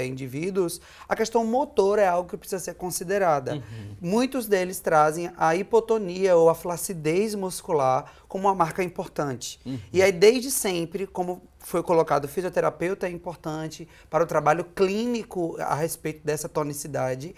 indivíduos, a questão motora é algo que precisa ser considerada. Muitos deles trazem a hipotonia ou a flacidez muscular como uma marca importante. E aí, desde sempre, como foi colocado, o fisioterapeuta é importante para o trabalho clínico a respeito dessa tonicidade.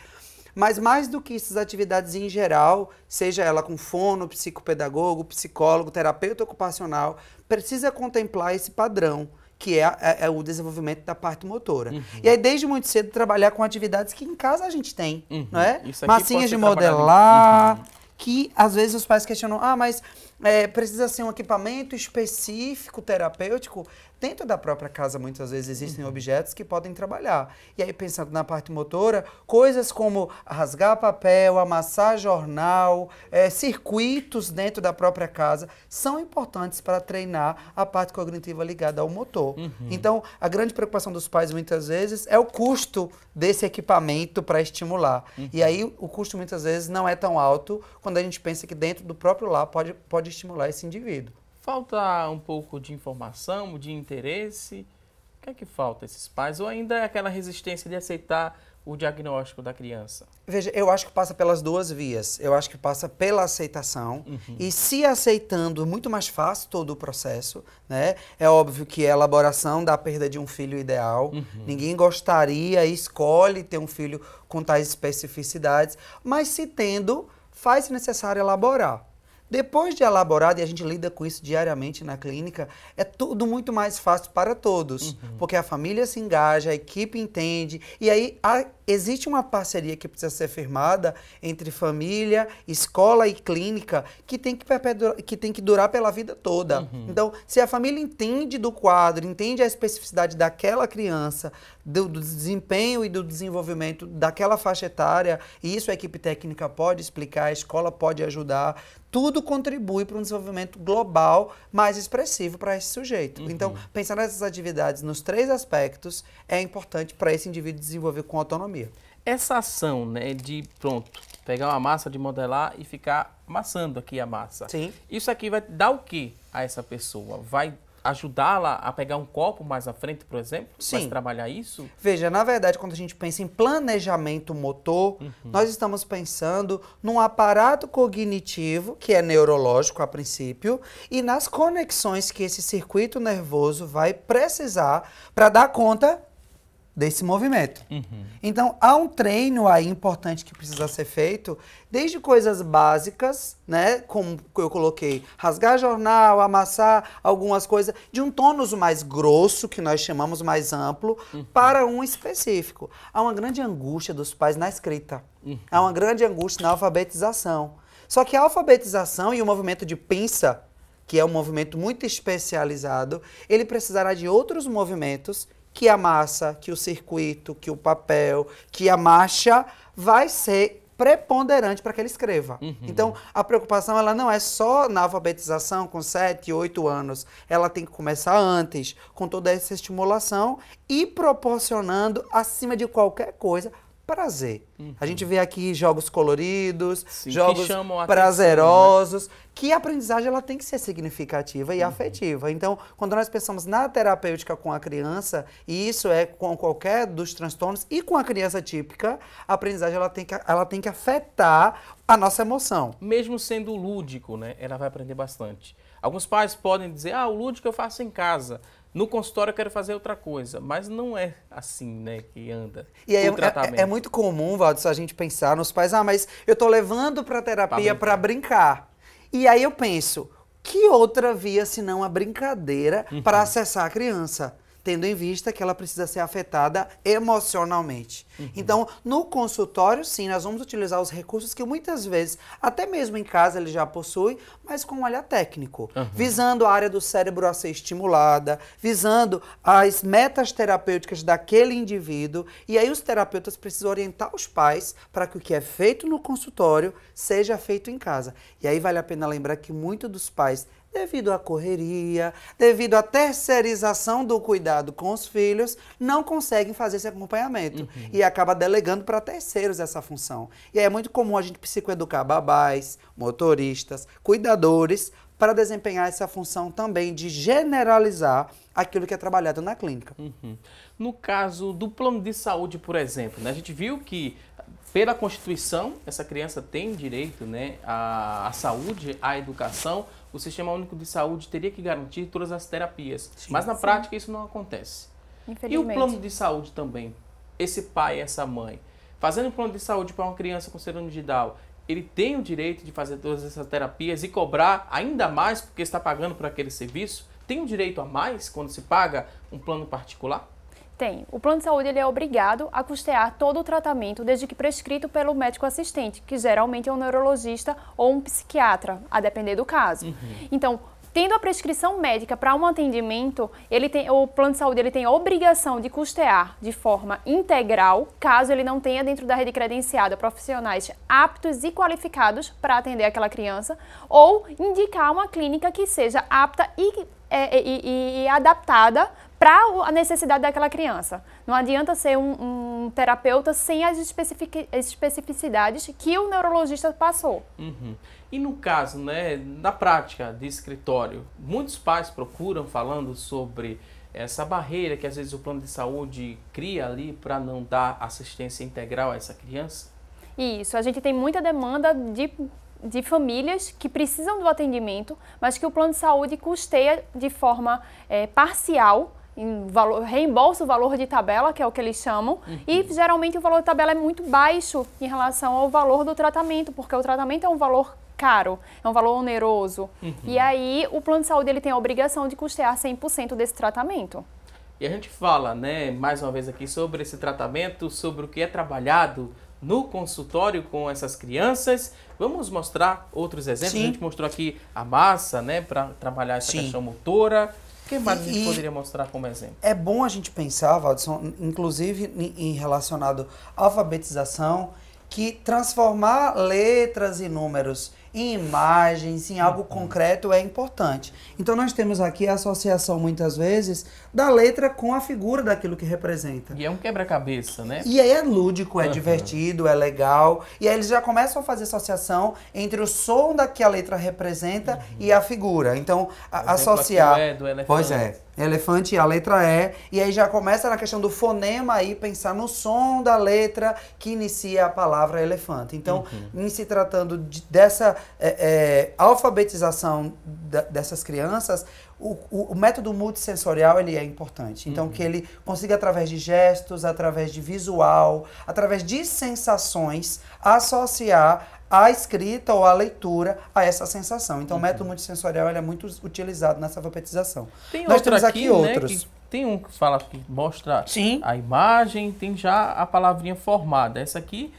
Mas mais do que isso, as atividades em geral, seja ela com fono, psicopedagogo, psicólogo, terapeuta ocupacional, precisa contemplar esse padrão, que é o desenvolvimento da parte motora. E aí, desde muito cedo, trabalhar com atividades que em casa a gente tem, não é? Massinhas de modelar, que às vezes os pais questionam, mas precisa ser um equipamento específico, terapêutico. Dentro da própria casa, muitas vezes, existem objetos que podem trabalhar. E aí, pensando na parte motora, coisas como rasgar papel, amassar jornal, circuitos dentro da própria casa, são importantes para treinar a parte cognitiva ligada ao motor. Então, a grande preocupação dos pais, muitas vezes, é o custo desse equipamento para estimular. E aí, o custo, muitas vezes, não é tão alto quando a gente pensa que dentro do próprio lar pode estimular esse indivíduo. Falta um pouco de informação, de interesse? O que é que falta a esses pais? Ou ainda é aquela resistência de aceitar o diagnóstico da criança? Veja, eu acho que passa pelas duas vias. Eu acho que passa pela aceitação e se aceitando, muito mais fácil todo o processo, né? É óbvio que a elaboração da perda de um filho ideal, ninguém gostaria, escolhe ter um filho com tais especificidades, mas se tendo, faz necessário elaborar. Depois de elaborado, e a gente lida com isso diariamente na clínica, é tudo muito mais fácil para todos, porque a família se engaja, a equipe entende, e aí existe uma parceria que precisa ser firmada entre família, escola e clínica, que tem que durar pela vida toda. Então, se a família entende do quadro, entende a especificidade daquela criança, do desempenho e do desenvolvimento daquela faixa etária, e isso a equipe técnica pode explicar, a escola pode ajudar, tudo contribui para um desenvolvimento global mais expressivo para esse sujeito. Então, pensar nessas atividades nos 3 aspectos é importante para esse indivíduo desenvolver com autonomia. Essa ação, né, de, pronto, pegar uma massa, de modelar e ficar amassando aqui a massa. Sim. Isso aqui vai dar o que a essa pessoa? Vai ajudá-la a pegar um copo mais à frente, por exemplo? Sim. Vai trabalhar isso? Veja, na verdade, quando a gente pensa em planejamento motor, nós estamos pensando num aparato cognitivo, que é neurológico a princípio, e nas conexões que esse circuito nervoso vai precisar para dar conta desse movimento. Então, há um treino aí importante que precisa ser feito, desde coisas básicas, né, como eu coloquei, rasgar jornal, amassar algumas coisas, de um tônus mais grosso, que nós chamamos mais amplo, para um específico. Há uma grande angústia dos pais na escrita. Há uma grande angústia na alfabetização. Só que a alfabetização e o movimento de pinça, que é um movimento muito especializado, ele precisará de outros movimentos que a massa, que o circuito, que o papel, que a marcha vai ser preponderante para que ele escreva. Então, a preocupação ela não é só na alfabetização com 7, 8 anos. Ela tem que começar antes, com toda essa estimulação e proporcionando, acima de qualquer coisa, prazer. A gente vê aqui jogos coloridos, Sim, jogos prazerosos, atenção, né? Que a aprendizagem ela tem que ser significativa e afetiva. Então, quando nós pensamos na terapêutica com a criança, e isso é com qualquer dos transtornos, e com a criança típica, a aprendizagem ela tem que afetar a nossa emoção. Mesmo sendo lúdico, né, ela vai aprender bastante. Alguns pais podem dizer, o lúdico eu faço em casa. No consultório eu quero fazer outra coisa, mas não é assim, né, que anda e aí o tratamento. É muito comum, Valdo, a gente pensar nos pais, mas eu tô levando pra terapia para brincar. E aí eu penso, que outra via senão a brincadeira para acessar a criança? Tendo em vista que ela precisa ser afetada emocionalmente. Então, no consultório, sim, nós vamos utilizar os recursos que muitas vezes, até mesmo em casa, ele já possui, mas com um olhar técnico, visando a área do cérebro a ser estimulada, visando as metas terapêuticas daquele indivíduo, e aí os terapeutas precisam orientar os pais para que o que é feito no consultório seja feito em casa. E aí vale a pena lembrar que muitos dos pais, devido à correria, devido à terceirização do cuidado com os filhos, não conseguem fazer esse acompanhamento e acaba delegando para terceiros essa função. E aí é muito comum a gente psicoeducar babás, motoristas, cuidadores, para desempenhar essa função também de generalizar aquilo que é trabalhado na clínica. No caso do plano de saúde, por exemplo, né, a gente viu que pela Constituição, essa criança tem direito, né, à saúde, à educação. O Sistema Único de Saúde teria que garantir todas as terapias. Sim, mas na prática isso não acontece. E o plano de saúde também? Esse pai, essa mãe, fazendo um plano de saúde para uma criança com síndrome de Down, ele tem o direito de fazer todas essas terapias e cobrar ainda mais porque está pagando por aquele serviço? Tem um direito a mais quando se paga um plano particular? Tem. O plano de saúde ele é obrigado a custear todo o tratamento, desde que prescrito pelo médico assistente, que geralmente é um neurologista ou um psiquiatra, a depender do caso. Então, tendo a prescrição médica para um atendimento, o plano de saúde ele tem a obrigação de custear de forma integral, caso ele não tenha dentro da rede credenciada profissionais aptos e qualificados para atender aquela criança, ou indicar uma clínica que seja apta e adaptada para a necessidade daquela criança. Não adianta ser um terapeuta sem as especificidades que o neurologista passou. E no caso, né, na prática de escritório, muitos pais procuram falando sobre essa barreira que às vezes o plano de saúde cria ali para não dar assistência integral a essa criança? Isso, a gente tem muita demanda de famílias que precisam do atendimento, mas que o plano de saúde custeia de forma parcial, reembolsa o valor de tabela, que é o que eles chamam, e geralmente o valor de tabela é muito baixo em relação ao valor do tratamento, porque o tratamento é um valor caro, é um valor oneroso. E aí o plano de saúde ele tem a obrigação de custear 100% desse tratamento. E a gente fala, né, mais uma vez aqui sobre esse tratamento, sobre o que é trabalhado no consultório com essas crianças. Vamos mostrar outros exemplos. Sim. A gente mostrou aqui a massa, né, para trabalhar essa questão motora. O que mais a gente poderia mostrar como exemplo? É bom a gente pensar, Valdson, inclusive em relacionado à alfabetização, que transformar letras e números em imagens, em algo concreto é importante. Então nós temos aqui a associação, muitas vezes, da letra com a figura daquilo que representa. E é um quebra-cabeça, né? E aí é lúdico, é divertido, é legal. E aí eles já começam a fazer associação entre o som da que a letra representa e a figura. Então, associar... Do elefante. Pois é. Elefante, a letra E, e aí já começa na questão do fonema aí, pensar no som da letra que inicia a palavra elefante. Então, em se tratando dessa alfabetização dessas crianças, o método multissensorial ele é importante. Então, que ele consiga, através de gestos, através de visual, através de sensações, associar a escrita ou a leitura a essa sensação. Então, o método multissensorial ele é muito utilizado nessa alfabetização. Nós temos aqui outros. Né, tem um que fala que mostra a imagem, tem já a palavrinha formada. Essa aqui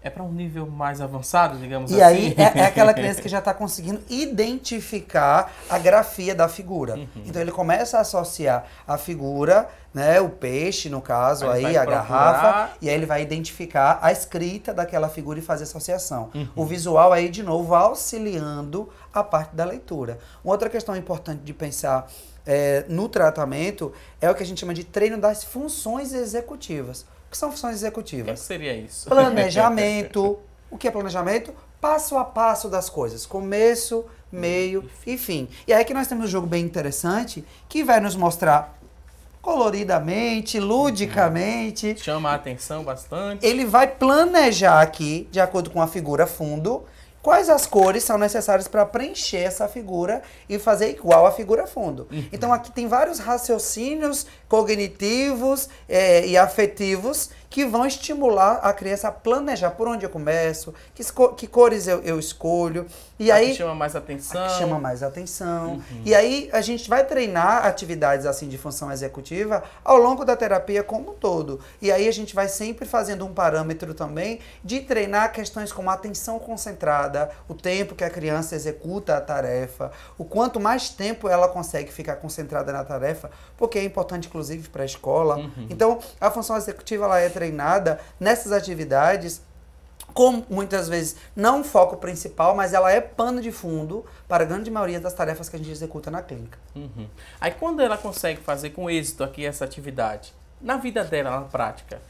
é para um nível mais avançado, digamos assim. E aí é aquela criança que já está conseguindo identificar a grafia da figura. Então ele começa a associar a figura, né, o peixe, no caso, aí a garrafa, e aí ele vai identificar a escrita daquela figura e fazer associação. O visual aí, de novo, auxiliando a parte da leitura. Uma outra questão importante de pensar no tratamento é o que a gente chama de treino das funções executivas. O que são funções executivas? O que seria isso? Planejamento. O que é planejamento? Passo a passo das coisas. Começo, meio e fim. E aí que nós temos um jogo bem interessante que vai nos mostrar coloridamente, ludicamente. Chama a atenção bastante. Ele vai planejar aqui, de acordo com a figura fundo, quais as cores são necessárias para preencher essa figura e fazer igual a figura fundo. Então aqui tem vários raciocínios cognitivos e afetivos que vão estimular a criança a planejar por onde eu começo, que cores eu escolho. E aí que chama mais atenção. Que chama mais atenção. E aí a gente vai treinar atividades assim de função executiva ao longo da terapia como um todo. E aí a gente vai sempre fazendo um parâmetro também de treinar questões como a atenção concentrada, o tempo que a criança executa a tarefa, o quanto mais tempo ela consegue ficar concentrada na tarefa, porque é importante inclusive para a escola. Então a função executiva ela é treinada nessas atividades com, muitas vezes, não um foco principal, mas ela é pano de fundo para a grande maioria das tarefas que a gente executa na clínica. Aí quando ela consegue fazer com êxito aqui essa atividade, na vida dela, na prática,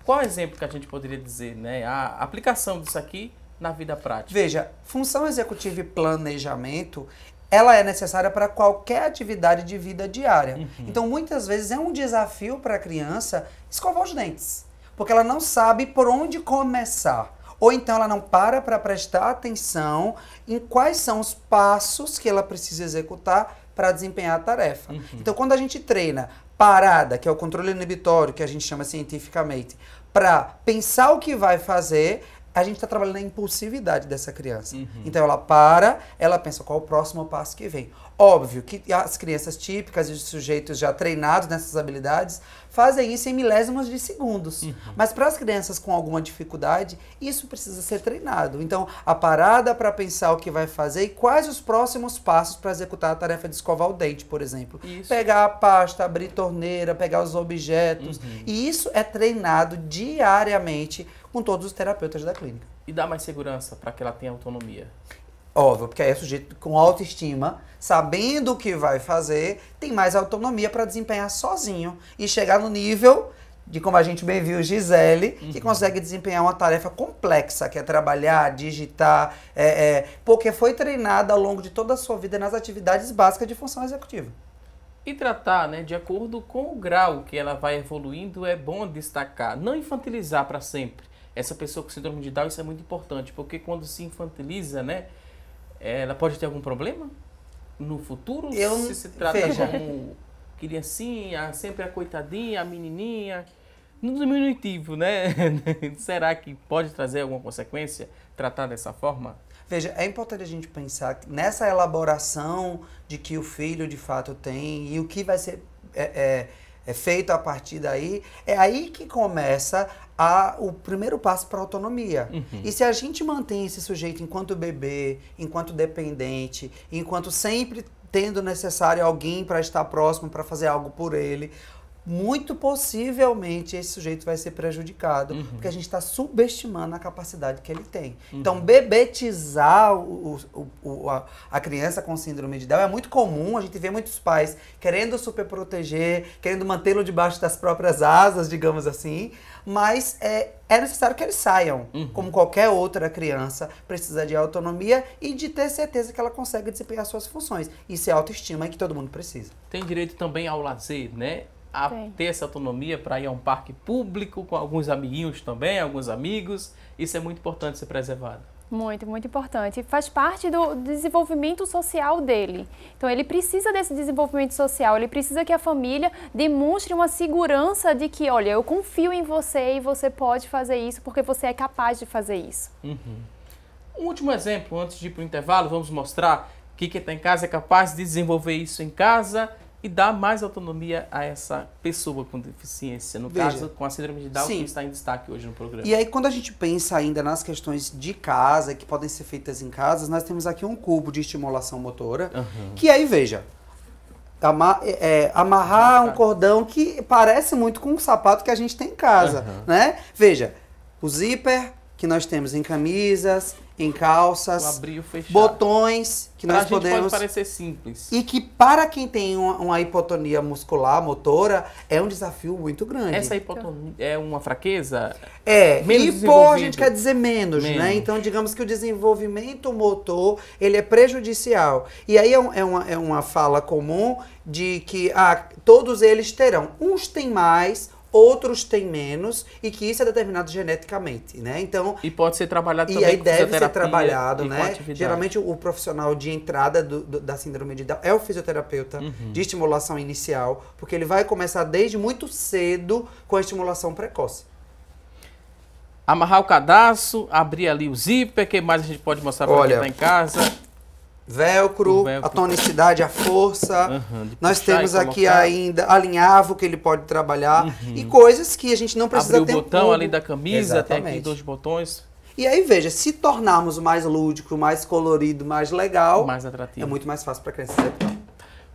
qual exemplo que a gente poderia dizer, né? A aplicação disso aqui na vida prática? Veja, função executiva e planejamento, ela é necessária para qualquer atividade de vida diária. Então, muitas vezes, é um desafio para a criança escovar os dentes, porque ela não sabe por onde começar. Ou então ela não para prestar atenção em quais são os passos que ela precisa executar para desempenhar a tarefa. Então, quando a gente treina parada, que é o controle inibitório, que a gente chama cientificamente, para pensar o que vai fazer, a gente está trabalhando a impulsividade dessa criança. Então ela para, ela pensa qual o próximo passo que vem. Óbvio que as crianças típicas e os sujeitos já treinados nessas habilidades fazem isso em milésimos de segundos. Mas para as crianças com alguma dificuldade, isso precisa ser treinado. Então, a parada para pensar o que vai fazer e quais os próximos passos para executar a tarefa de escovar o dente, por exemplo. Pegar a pasta, abrir torneira, pegar os objetos. E isso é treinado diariamente com todos os terapeutas da clínica. E dá mais segurança para que ela tenha autonomia? Óbvio, porque aí o sujeito com autoestima, sabendo o que vai fazer, tem mais autonomia para desempenhar sozinho e chegar no nível de, como a gente bem viu, Gisele, que consegue desempenhar uma tarefa complexa, que é trabalhar, digitar, porque foi treinada ao longo de toda a sua vida nas atividades básicas de função executiva. E tratar, né, de acordo com o grau que ela vai evoluindo, é bom destacar. Não infantilizar para sempre. Essa pessoa com síndrome de Down, isso é muito importante, porque quando se infantiliza, né, ela pode ter algum problema no futuro? Se trata como criancinha, sempre a coitadinha, a menininha, no diminutivo, né? Será que pode trazer alguma consequência tratar dessa forma? Veja, é importante a gente pensar nessa elaboração de que o filho de fato tem e o que vai ser feito a partir daí, é aí que começa o primeiro passo para a autonomia. E se a gente mantém esse sujeito enquanto bebê, enquanto dependente, enquanto sempre tendo necessário alguém para estar próximo, para fazer algo por ele, muito possivelmente esse sujeito vai ser prejudicado, porque a gente está subestimando a capacidade que ele tem. Então, bebetizar a criança com síndrome de Down é muito comum. A gente vê muitos pais querendo superproteger, querendo mantê-lo debaixo das próprias asas, digamos assim, mas é necessário que eles saiam. Como qualquer outra criança, precisa de autonomia e de ter certeza que ela consegue desempenhar suas funções. Isso é autoestima que todo mundo precisa. Tem direito também ao lazer, né? A ter essa autonomia para ir a um parque público com alguns amiguinhos também, alguns amigos. Isso é muito importante ser preservado. Muito, muito importante. Faz parte do desenvolvimento social dele. Então, ele precisa desse desenvolvimento social, ele precisa que a família demonstre uma segurança de que, olha, eu confio em você e você pode fazer isso porque você é capaz de fazer isso. Um último exemplo, antes de ir para o intervalo, vamos mostrar que quem está em casa é capaz de desenvolver isso em casa e dar mais autonomia a essa pessoa com deficiência, no caso, com a síndrome de Down, que está em destaque hoje no programa. E aí, quando a gente pensa ainda nas questões de casa, que podem ser feitas em casa, nós temos aqui um cubo de estimulação motora, que aí, veja, amarrar um cordão que parece muito com um sapato que a gente tem em casa, né? Veja, o zíper que nós temos em camisas, em calças, botões que nós podemos... pode parecer simples. E que para quem tem uma hipotonia muscular, motora, é um desafio muito grande. Essa hipotonia é uma fraqueza? Hipo a gente quer dizer menos, né? Então, digamos que o desenvolvimento motor, ele é prejudicial. E aí é uma fala comum de que todos eles terão. Uns têm mais, outros têm menos, e que isso é determinado geneticamente, né? Então, e pode ser trabalhado também. E aí deve ser trabalhado, né? Geralmente o profissional de entrada da síndrome de Down é o fisioterapeuta de estimulação inicial, porque ele vai começar desde muito cedo com a estimulação precoce. Amarrar o cadarço, abrir ali o zíper, o que mais a gente pode mostrar para quem está em casa? Velcro, a tonicidade, a força. Nós temos aqui ainda alinhavo que ele pode trabalhar e coisas que a gente não precisa ter. Abrir o botão ali da camisa, tem aqui 2 botões. E aí, veja, se tornarmos mais lúdico, mais colorido, mais legal, mais atrativo, é muito mais fácil para a criança executar.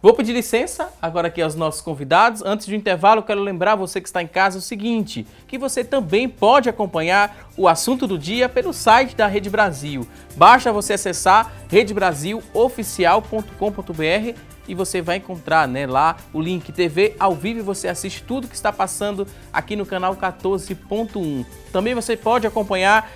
Vou pedir licença agora aqui aos nossos convidados. Antes do intervalo, eu quero lembrar você que está em casa o seguinte, que você também pode acompanhar o assunto do dia pelo site da Rede Brasil. Basta você acessar redebrasiloficial.com.br e você vai encontrar, né, lá o link TV ao vivo e você assiste tudo que está passando aqui no canal 14.1. Também você pode acompanhar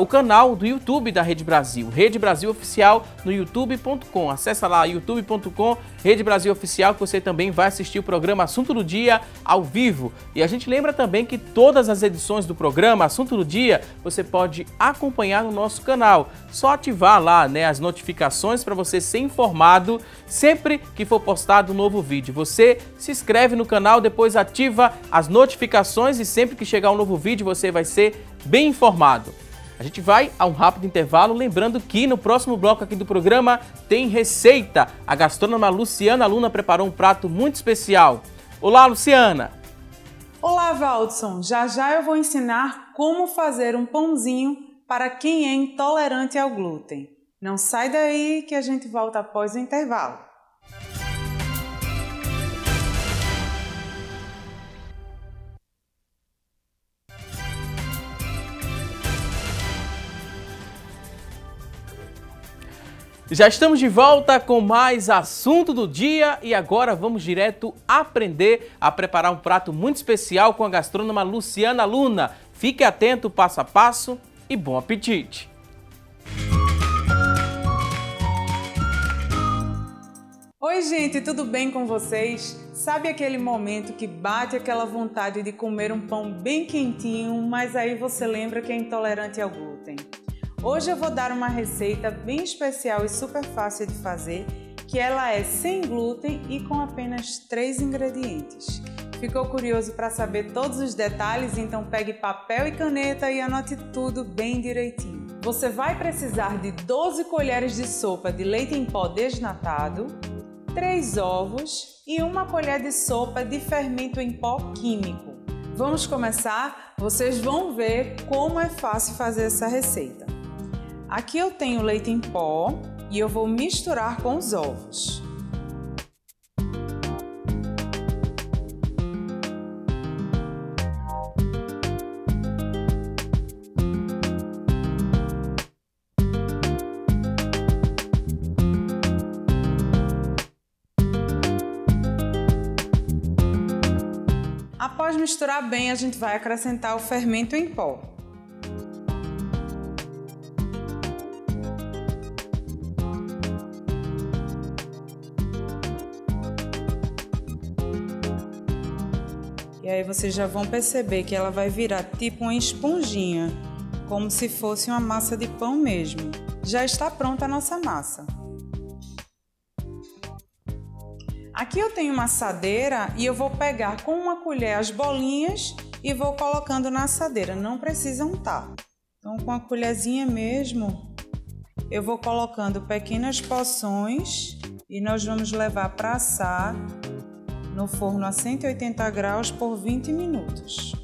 o canal do YouTube da Rede Brasil, Rede Brasil Oficial no youtube.com. Acessa lá youtube.com, Rede Brasil Oficial, que você também vai assistir o programa Assunto do Dia ao vivo. E a gente lembra também que todas as edições do programa Assunto do Dia você pode acompanhar no nosso canal. Só ativar lá, né, as notificações para você ser informado sempre que for postado um novo vídeo. Você se inscreve no canal, depois ativa as notificações e sempre que chegar um novo vídeo você vai ser bem informado. A gente vai a um rápido intervalo, lembrando que no próximo bloco aqui do programa tem receita. A gastrônoma Luciana Luna preparou um prato muito especial. Olá, Luciana! Olá, Valdson! Já já eu vou ensinar como fazer um pãozinho para quem é intolerante ao glúten. Não sai daí que a gente volta após o intervalo. Já estamos de volta com mais assunto do dia e agora vamos direto aprender a preparar um prato muito especial com a gastrônoma Luciana Luna. Fique atento passo a passo e bom apetite! Oi, gente, tudo bem com vocês? Sabe aquele momento que bate aquela vontade de comer um pão bem quentinho, mas aí você lembra que é intolerante ao glúten? Hoje eu vou dar uma receita bem especial e super fácil de fazer, que ela é sem glúten e com apenas 3 ingredientes. Ficou curioso para saber todos os detalhes? Então pegue papel e caneta e anote tudo bem direitinho. Você vai precisar de 12 colheres de sopa de leite em pó desnatado, 3 ovos e 1 colher de sopa de fermento em pó químico. Vamos começar? Vocês vão ver como é fácil fazer essa receita. Aqui eu tenho leite em pó e eu vou misturar com os ovos. Após misturar bem, a gente vai acrescentar o fermento em pó. E aí vocês já vão perceber que ela vai virar tipo uma esponjinha, como se fosse uma massa de pão mesmo. Já está pronta a nossa massa. Aqui eu tenho uma assadeira e eu vou pegar com uma colher as bolinhas e vou colocando na assadeira, não precisa untar. Então com a colherzinha mesmo, eu vou colocando pequenas porções e nós vamos levar para assar no forno a 180 graus por 20 minutos.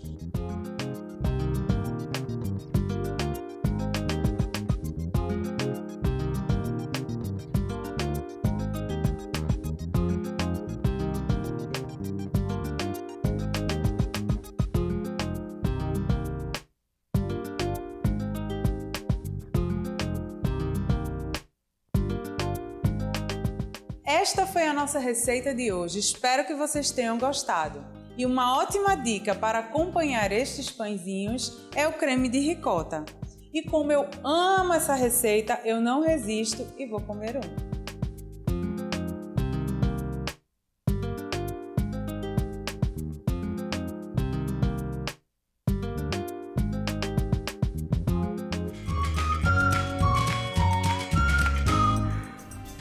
Esta foi a nossa receita de hoje, espero que vocês tenham gostado. E uma ótima dica para acompanhar estes pãezinhos é o creme de ricota. E como eu amo essa receita, eu não resisto e vou comer um.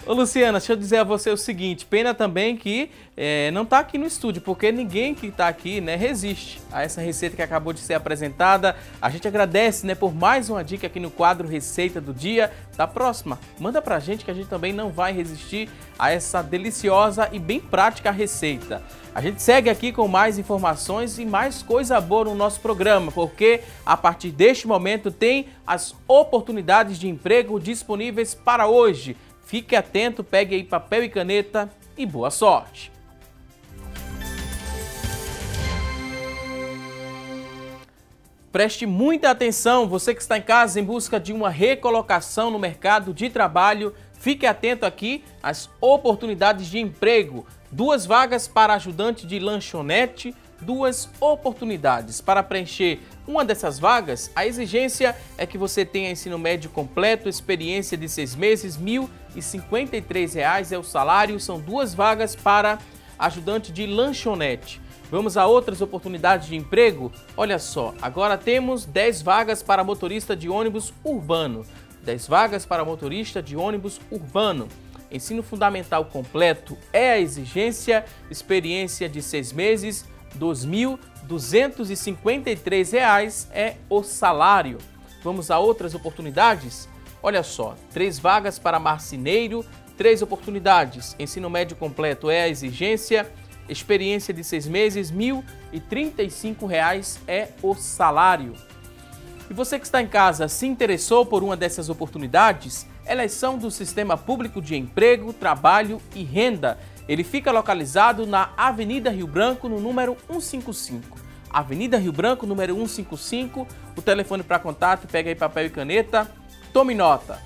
Ô Luciana, deixa eu dizer a você o seguinte, pena também que não está aqui no estúdio, porque ninguém que está aqui, né, resiste a essa receita que acabou de ser apresentada. A gente agradece, né, por mais uma dica aqui no quadro Receita do Dia. Da próxima, manda pra gente que a gente também não vai resistir a essa deliciosa e bem prática receita. A gente segue aqui com mais informações e mais coisa boa no nosso programa, porque a partir deste momento tem as oportunidades de emprego disponíveis para hoje. Fique atento, pegue aí papel e caneta e boa sorte! Preste muita atenção, você que está em casa em busca de uma recolocação no mercado de trabalho, fique atento aqui às oportunidades de emprego. 2 vagas para ajudante de lanchonete, 2 oportunidades. Para preencher uma dessas vagas, a exigência é que você tenha ensino médio completo, experiência de 6 meses, R$ 1.053 é o salário. São 2 vagas para ajudante de lanchonete. Vamos a outras oportunidades de emprego? Olha só, agora temos 10 vagas para motorista de ônibus urbano. 10 vagas para motorista de ônibus urbano. Ensino fundamental completo é a exigência, experiência de 6 meses, R$ 2.253 é o salário. Vamos a outras oportunidades? Olha só, 3 vagas para marceneiro, 3 oportunidades. Ensino médio completo é a exigência, experiência de 6 meses, R$ 1.035 é o salário. E você que está em casa se interessou por uma dessas oportunidades? Elas são do Sistema Público de Emprego, Trabalho e Renda. Ele fica localizado na Avenida Rio Branco, no número 155. Avenida Rio Branco, número 155. O telefone para contato, pega aí papel e caneta. Tome nota.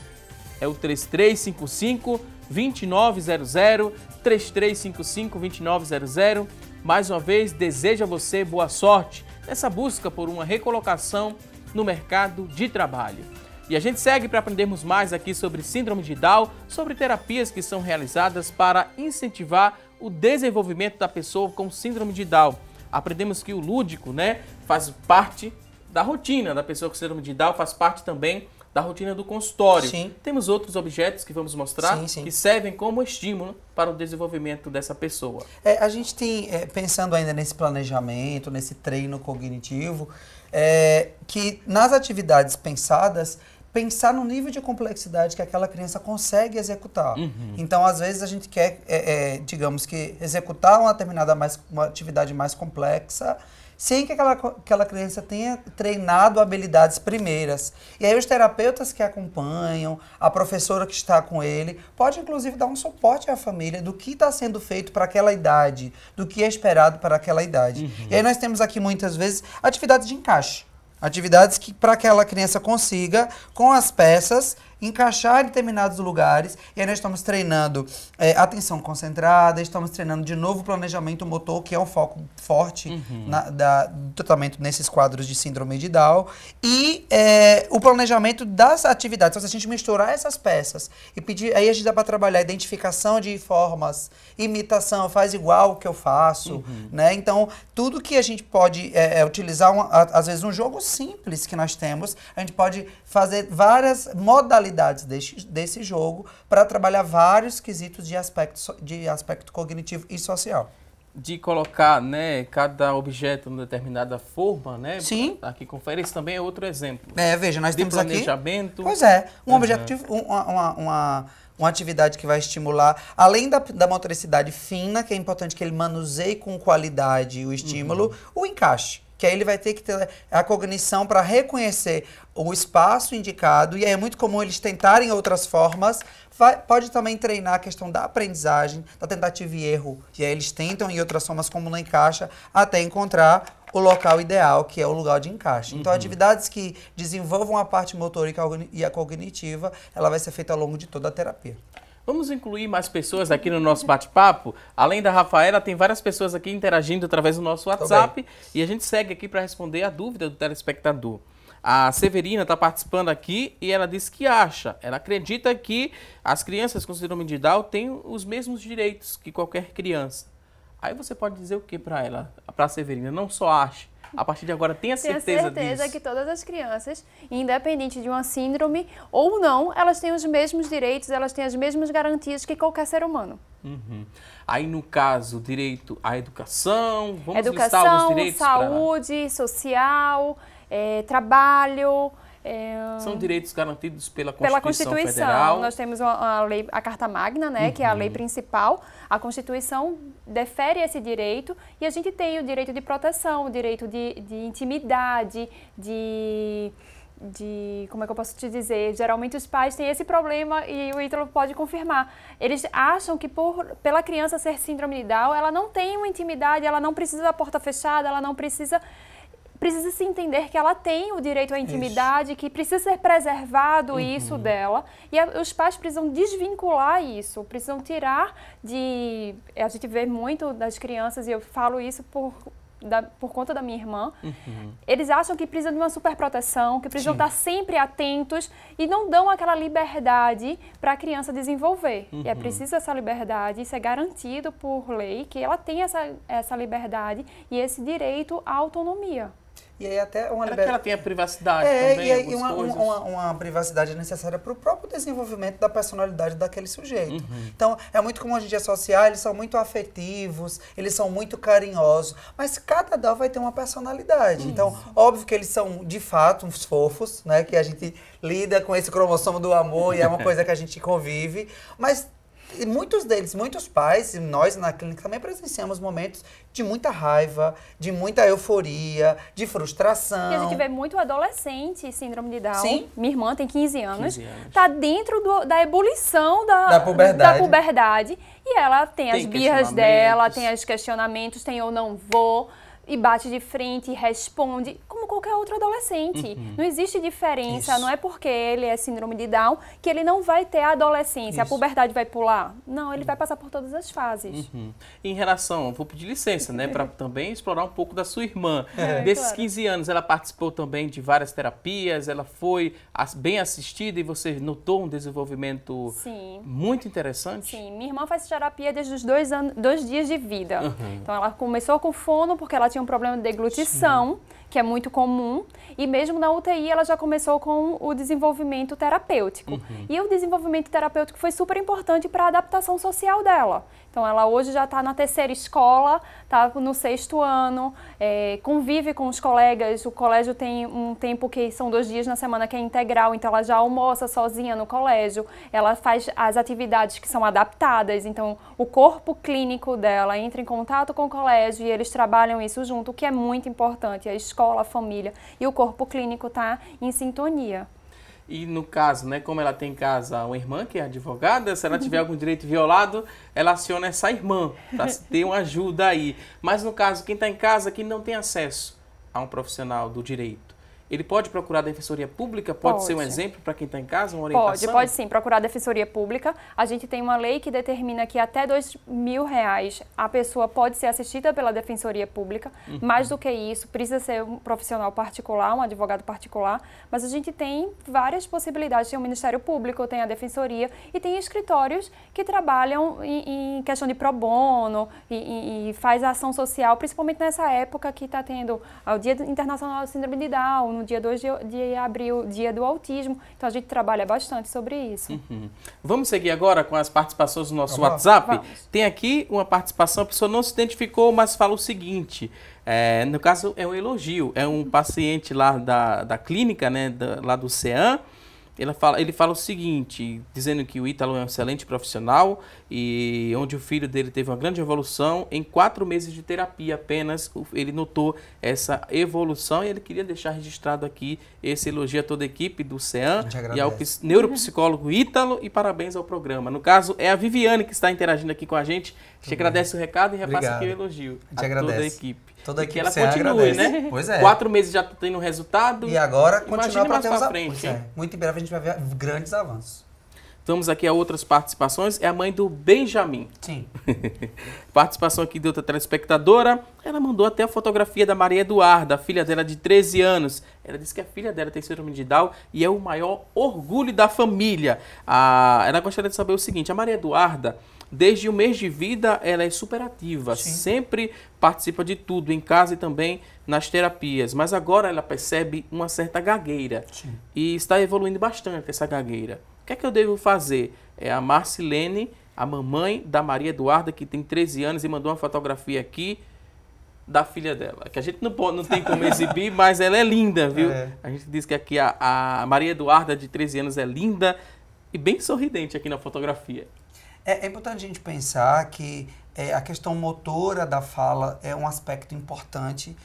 É o 3355-2900, 3355-2900. Mais uma vez, desejo a você boa sorte nessa busca por uma recolocação no mercado de trabalho. E a gente segue para aprendermos mais aqui sobre síndrome de Down, sobre terapias que são realizadas para incentivar o desenvolvimento da pessoa com síndrome de Down. Aprendemos que o lúdico, né, faz parte da rotina da pessoa com síndrome de Down, faz parte também da rotina do consultório. Sim. Temos outros objetos que vamos mostrar que servem como estímulo para o desenvolvimento dessa pessoa. A gente tem, pensando ainda nesse planejamento, nesse treino cognitivo, que nas atividades pensadas, pensar no nível de complexidade que aquela criança consegue executar. Então, às vezes, a gente quer, digamos que, executar uma determinada uma atividade mais complexa, sem que aquela criança tenha treinado habilidades primeiras. E aí os terapeutas que acompanham, a professora que está com ele, pode inclusive dar um suporte à família do que está sendo feito para aquela idade, do que é esperado para aquela idade. E aí nós temos aqui muitas vezes atividades de encaixe. Atividades que para que aquela criança consiga, com as peças, encaixar em determinados lugares. E aí nós estamos treinando atenção concentrada, estamos treinando de novo planejamento motor, que é um foco forte do tratamento nesses quadros de síndrome de Down. E o planejamento das atividades. Então, se a gente misturar essas peças e pedir, aí a gente dá para trabalhar identificação de formas, imitação, faz igual o que eu faço, né? Então, tudo que a gente pode utilizar, às vezes um jogo simples que nós temos, a gente pode fazer várias modalidades desse jogo para trabalhar vários quesitos de aspecto cognitivo e social. De colocar, né, cada objeto em determinada forma, né? Sim. Aqui confere, esse também é outro exemplo. Veja, nós temos aqui... planejamento. Pois é, um objetivo, uma atividade que vai estimular, além da motricidade fina, que é importante que ele manuseie com qualidade o estímulo, o encaixe. Que aí ele vai ter que ter a cognição para reconhecer o espaço indicado, e aí é muito comum eles tentarem outras formas. Pode também treinar a questão da aprendizagem, da tentativa e erro, e aí eles tentam em outras formas como não encaixa, até encontrar o local ideal, que é o lugar de encaixe. Então, atividades que desenvolvam a parte motórica e a cognitiva, ela vai ser feita ao longo de toda a terapia. Vamos incluir mais pessoas aqui no nosso bate-papo. Além da Rafaela, tem várias pessoas aqui interagindo através do nosso WhatsApp. E a gente segue aqui para responder a dúvida do telespectador. A Severina está participando aqui e ela diz que ela acredita que as crianças com síndrome de Down têm os mesmos direitos que qualquer criança. Aí você pode dizer o que para ela, para a Severina? Não só acha. A partir de agora, tenha certeza disso. Que todas as crianças, independente de uma síndrome ou não, elas têm os mesmos direitos, elas têm as mesmas garantias que qualquer ser humano. Aí, no caso, direito à educação, vamos listar alguns direitos. Saúde, social, trabalho... São direitos garantidos pela Constituição Federal. Nós temos a lei, a Carta Magna, né, que é a lei principal. A Constituição defere esse direito e a gente tem o direito de proteção, o direito de intimidade, como é que eu posso te dizer? Geralmente os pais têm esse problema e o Ítalo pode confirmar. Eles acham que pela criança ser síndrome de Down, ela não tem uma intimidade, ela não precisa da porta fechada, ela não precisa se entender que ela tem o direito à intimidade, que precisa ser preservado isso dela. E os pais precisam desvincular isso, precisam tirar de... A gente vê muito das crianças, e eu falo isso por conta da minha irmã, eles acham que precisam de uma superproteção, que precisam estar sempre atentos e não dão aquela liberdade para a criança desenvolver. E é preciso essa liberdade, isso é garantido por lei, que ela tem essa liberdade e esse direito à autonomia. E aí até uma liberdade... que ela tenha privacidade também, e aí uma privacidade necessária para o próprio desenvolvimento da personalidade daquele sujeito. Então, é muito comum a gente associar, eles são muito afetivos, eles são muito carinhosos, mas cada Down vai ter uma personalidade. Então, óbvio que eles são, de fato, uns fofos, né? Que a gente lida com esse cromossomo do amor e é uma coisa que a gente convive, mas... E muitos deles, muitos pais, e nós na clínica também presenciamos momentos de muita raiva, de muita euforia, de frustração. E a gente vê muito adolescente, síndrome de Down. Sim. Minha irmã tem 15 anos. Está dentro da ebulição da puberdade. E ela tem as birras dela, tem os questionamentos, tem eu não vou, e bate de frente, e responde, como qualquer outro adolescente. Não existe diferença, não é porque ele é síndrome de Down que ele não vai ter a adolescência, a puberdade vai pular. Não, ele vai passar por todas as fases. Em relação, vou pedir licença, né, para também explorar um pouco da sua irmã. Desses claro. 15 anos, ela participou também de várias terapias, ela foi bem assistida e você notou um desenvolvimento muito interessante? Sim, minha irmã faz terapia desde os 2 dias de vida. Então, ela começou com fono porque ela tinha um problema de deglutição, que é muito comum, e mesmo na UTI ela já começou com o desenvolvimento terapêutico. E o desenvolvimento terapêutico foi super importante para a adaptação social dela. Então, ela hoje já está na 3ª escola, está no 6º ano, convive com os colegas. O colégio tem um tempo que são 2 dias na semana que é integral, então ela já almoça sozinha no colégio. Ela faz as atividades que são adaptadas, então o corpo clínico dela entra em contato com o colégio e eles trabalham isso junto, o que é muito importante. A escola, a família e o corpo clínico tá em sintonia. E no caso, né, como ela tem em casa uma irmã que é advogada, se ela tiver algum direito violado, ela aciona essa irmã para ter uma ajuda aí. Mas no caso, quem está em casa que não tem acesso a um profissional do direito, ele pode procurar a Defensoria Pública? Pode ser um exemplo para quem está em casa, uma orientação? Pode sim, procurar a Defensoria Pública. A gente tem uma lei que determina que até R$2.000 a pessoa pode ser assistida pela Defensoria Pública. Mais do que isso, precisa ser um profissional particular, um advogado particular. Mas a gente tem várias possibilidades. Tem o Ministério Público, tem a Defensoria e tem escritórios que trabalham em questão de pro bono e faz ação social, principalmente nessa época que está tendo o Dia Internacional da Síndrome de Down, no dia 2 de abril, dia do autismo. Então, a gente trabalha bastante sobre isso. Vamos seguir agora com as participações no nosso WhatsApp? Vamos. Tem aqui uma participação, a pessoa não se identificou, mas fala o seguinte, no caso é um elogio, é um paciente lá da clínica, né, lá do CEAM. Ele fala o seguinte, dizendo que o Ítalo é um excelente profissional e onde o filho dele teve uma grande evolução. Em 4 meses de terapia apenas, ele notou essa evolução e ele queria deixar registrado aqui esse elogio a toda a equipe do CEAM e ao neuropsicólogo Ítalo e parabéns ao programa. No caso, é a Viviane que está interagindo aqui com a gente. A gente agradece o recado e repassa aqui o elogio a toda a equipe. Toda a equipe que ela continue, continue, né? Pois é. 4 meses já tendo resultado. E agora continuar para ter mais pra frente. Muito em breve a gente vai ver grandes avanços. Vamos aqui a outras participações. É a mãe do Benjamin. Sim. Participação aqui de outra telespectadora. Ela mandou até a fotografia da Maria Eduarda, a filha dela de 13 anos. Ela disse que a filha dela tem síndrome de Down e é o maior orgulho da família. Ela gostaria de saber o seguinte, a Maria Eduarda, desde o mês de vida, ela é super ativa, sempre participa de tudo, em casa e também nas terapias. Mas agora ela percebe uma certa gagueira e está evoluindo bastante essa gagueira. O que é que eu devo fazer? É a Marcilene, a mamãe da Maria Eduarda, que tem 13 anos e mandou uma fotografia aqui da filha dela, que a gente não tem como exibir, mas ela é linda, viu? A gente diz que aqui a Maria Eduarda, de 13 anos, é linda e bem sorridente aqui na fotografia. É importante a gente pensar que a questão motora da fala é um aspecto importante.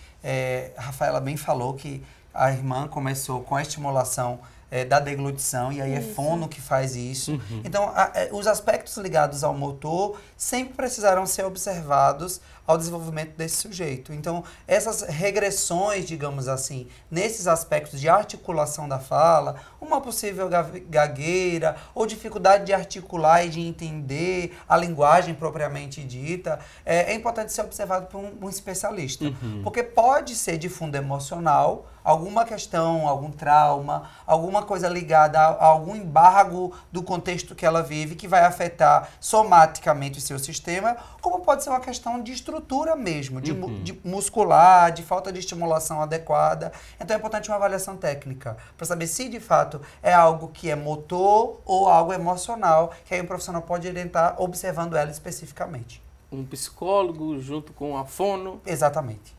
A Rafaela bem falou que a irmã começou com a estimulação da deglutição e aí é fono que faz isso. Então, os aspectos ligados ao motor sempre precisaram ser observados ao desenvolvimento desse sujeito. Então, essas regressões, digamos assim, nesses aspectos de articulação da fala, uma possível gagueira ou dificuldade de articular e de entender a linguagem propriamente dita, é importante ser observado por um especialista. Porque pode ser de fundo emocional, alguma questão, algum trauma, alguma coisa ligada a algum embargo do contexto que ela vive que vai afetar somaticamente o seu sistema, como pode ser uma questão de estrutura mesmo, de muscular, de falta de estimulação adequada. Então é importante uma avaliação técnica para saber se de fato é algo que é motor ou algo emocional, que aí o profissional pode orientar observando ela especificamente. Um psicólogo junto com a fono. Exatamente.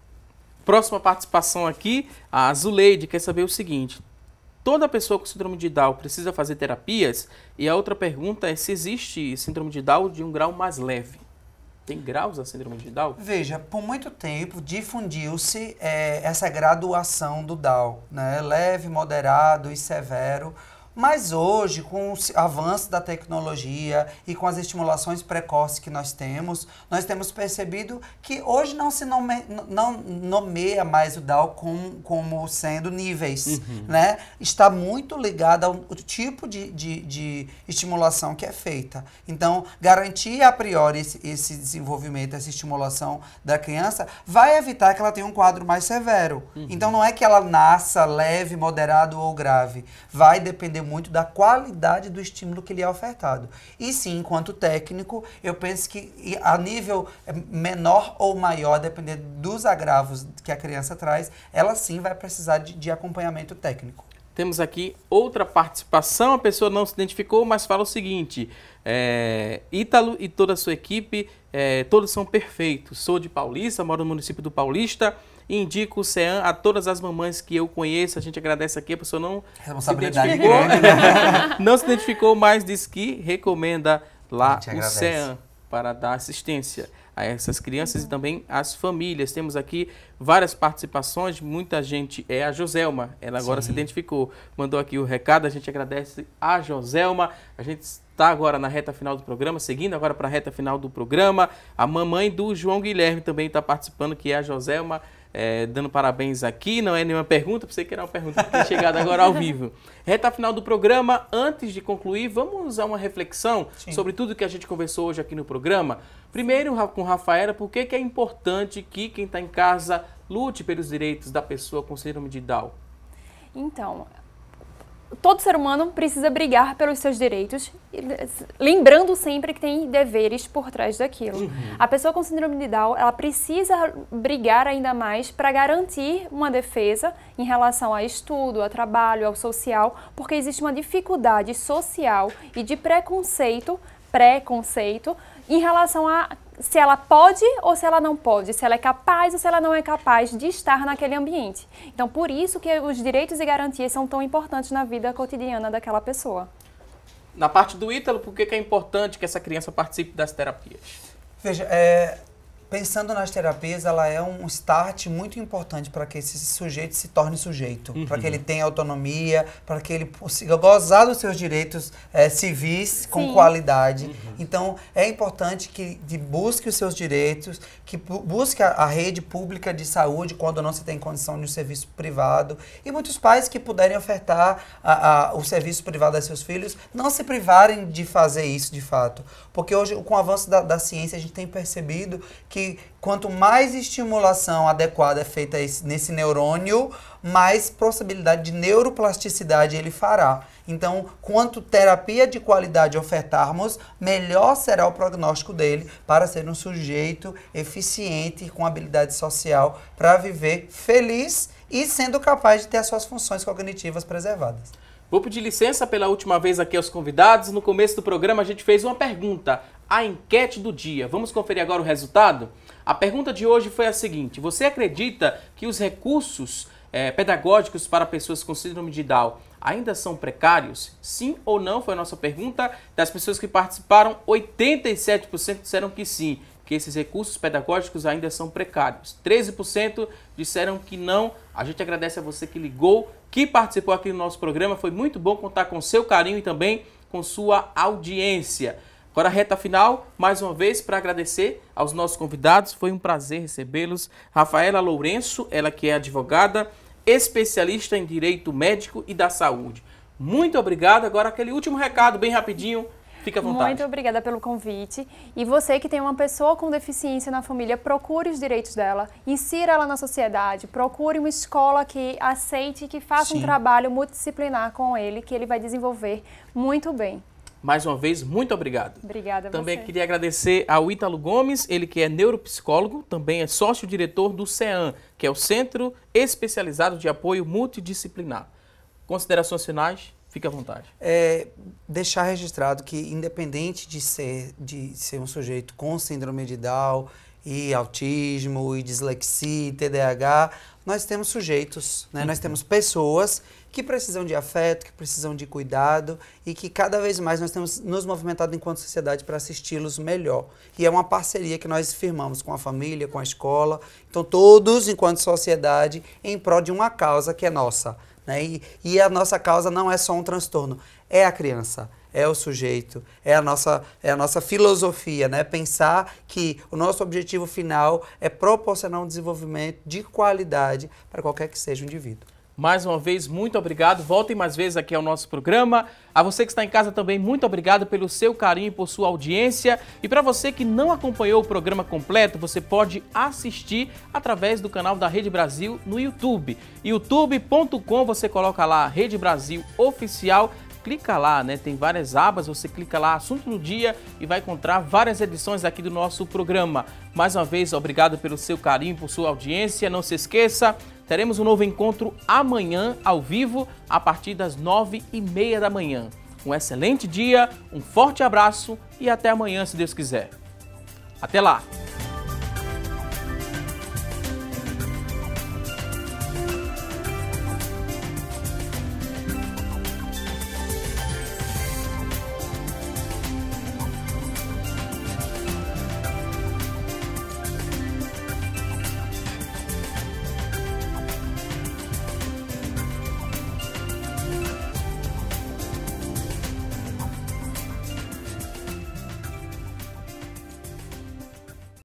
Próxima participação aqui, a Zuleide quer saber o seguinte, toda pessoa com síndrome de Down precisa fazer terapias? E a outra pergunta é se existe síndrome de Down de um grau mais leve. Tem graus a síndrome de Down? Veja, por muito tempo difundiu-se essa graduação do Down, né? Leve, moderado e severo. Mas hoje, com o avanço da tecnologia e com as estimulações precoces que nós temos percebido que hoje não se nomeia mais o Down como sendo níveis, né? Está muito ligado ao tipo de estimulação que é feita. Então, garantir a priori esse desenvolvimento, essa estimulação da criança, vai evitar que ela tenha um quadro mais severo. Então, não é que ela nasça leve, moderado ou grave. Vai depender muito da qualidade do estímulo que lhe é ofertado. E sim, enquanto técnico, eu penso que a nível menor ou maior, dependendo dos agravos que a criança traz, ela sim vai precisar de acompanhamento técnico. Temos aqui outra participação, a pessoa não se identificou, mas fala o seguinte: Ítalo e toda a sua equipe, todos são perfeitos. Sou de Paulista, moro no município do Paulista e indico o CEAM a todas as mamães que eu conheço. A gente agradece aqui, a pessoa não se identificou, grande, né? Não se identificou, mas disse que recomenda lá o CEAM para dar assistência a essas crianças e também às famílias. Temos aqui várias participações, muita gente. A Joselma, ela agora se identificou, mandou aqui o recado, a gente agradece a Joselma. A gente está agora na reta final do programa, seguindo agora para a reta final do programa. A mamãe do João Guilherme também está participando, que é a Joselma, dando parabéns aqui. Não é nenhuma pergunta, pensei que era uma pergunta que tinha chegado agora ao vivo. Reta final do programa, antes de concluir, vamos a uma reflexão sobre tudo que a gente conversou hoje aqui no programa. Primeiro, com Rafaela, por que é importante que quem está em casa lute pelos direitos da pessoa com síndrome de Down? Então, todo ser humano precisa brigar pelos seus direitos, lembrando sempre que tem deveres por trás daquilo. A pessoa com síndrome de Down, ela precisa brigar ainda mais para garantir uma defesa em relação a estudo, a trabalho, ao social, porque existe uma dificuldade social e de preconceito em relação a se ela pode ou se ela não pode, se ela é capaz ou se ela não é capaz de estar naquele ambiente. Então, por isso que os direitos e garantias são tão importantes na vida cotidiana daquela pessoa. Na parte do Ítalo, por que é importante que essa criança participe das terapias? Veja, pensando nas terapias, ela é um start muito importante para que esse sujeito se torne sujeito, para que ele tenha autonomia, para que ele consiga gozar dos seus direitos civis com qualidade. Então, é importante que busque os seus direitos, que busque a rede pública de saúde quando não se tem condição de um serviço privado. E muitos pais que puderem ofertar o serviço privado a seus filhos, não se privarem de fazer isso de fato. Porque hoje, com o avanço da ciência, a gente tem percebido que quanto mais estimulação adequada é feita nesse neurônio, mais possibilidade de neuroplasticidade ele fará. Então, quanto terapia de qualidade ofertarmos, melhor será o prognóstico dele para ser um sujeito eficiente, com habilidade social, para viver feliz e sendo capaz de ter as suas funções cognitivas preservadas. Vou pedir licença pela última vez aqui aos convidados. No começo do programa a gente fez uma pergunta, a enquete do dia. Vamos conferir agora o resultado? A pergunta de hoje foi a seguinte: você acredita que os recursos pedagógicos para pessoas com síndrome de Down ainda são precários? Sim ou não foi a nossa pergunta. Das pessoas que participaram, 87% disseram que sim, que esses recursos pedagógicos ainda são precários. 13% disseram que não. A gente agradece a você que ligou, que participou aqui no nosso programa. Foi muito bom contar com seu carinho e também com sua audiência. Agora a reta final, mais uma vez, para agradecer aos nossos convidados. Foi um prazer recebê-los. Rafaela Lourenço, ela que é advogada, especialista em direito médico e da saúde. Muito obrigado. Agora aquele último recado, bem rapidinho. Fique à vontade. Muito obrigada pelo convite. E você que tem uma pessoa com deficiência na família, procure os direitos dela, insira ela na sociedade, procure uma escola que aceite, que faça um trabalho multidisciplinar com ele, que ele vai desenvolver muito bem. Mais uma vez, muito obrigado. Obrigada a você. Também queria agradecer ao Ítalo Gomes, ele que é neuropsicólogo, também é sócio-diretor do CEAM, que é o Centro Especializado de Apoio Multidisciplinar. Considerações finais? Fique à vontade. Deixar registrado que, independente de ser um sujeito com síndrome de Down e autismo e dislexia e TDAH, nós temos sujeitos, né? Nós temos pessoas que precisam de afeto, que precisam de cuidado e que cada vez mais nós temos nos movimentado enquanto sociedade para assisti-los melhor. E é uma parceria que nós firmamos com a família, com a escola, então todos enquanto sociedade em prol de uma causa que é nossa. né? E a nossa causa não é só um transtorno, é a criança, é o sujeito, é a nossa filosofia, né? Pensar que o nosso objetivo final é proporcionar um desenvolvimento de qualidade para qualquer que seja o indivíduo. Mais uma vez, muito obrigado. Voltem mais vezes aqui ao nosso programa. A você que está em casa também, muito obrigado pelo seu carinho e por sua audiência. E para você que não acompanhou o programa completo, você pode assistir através do canal da Rede Brasil no YouTube. youtube.com, você coloca lá Rede Brasil Oficial. Clica lá, né? Tem várias abas, você clica lá, Assunto do Dia, e vai encontrar várias edições aqui do nosso programa. Mais uma vez, obrigado pelo seu carinho, por sua audiência. Não se esqueça, teremos um novo encontro amanhã, ao vivo, a partir das 9h30 da manhã. Um excelente dia, um forte abraço e até amanhã, se Deus quiser. Até lá!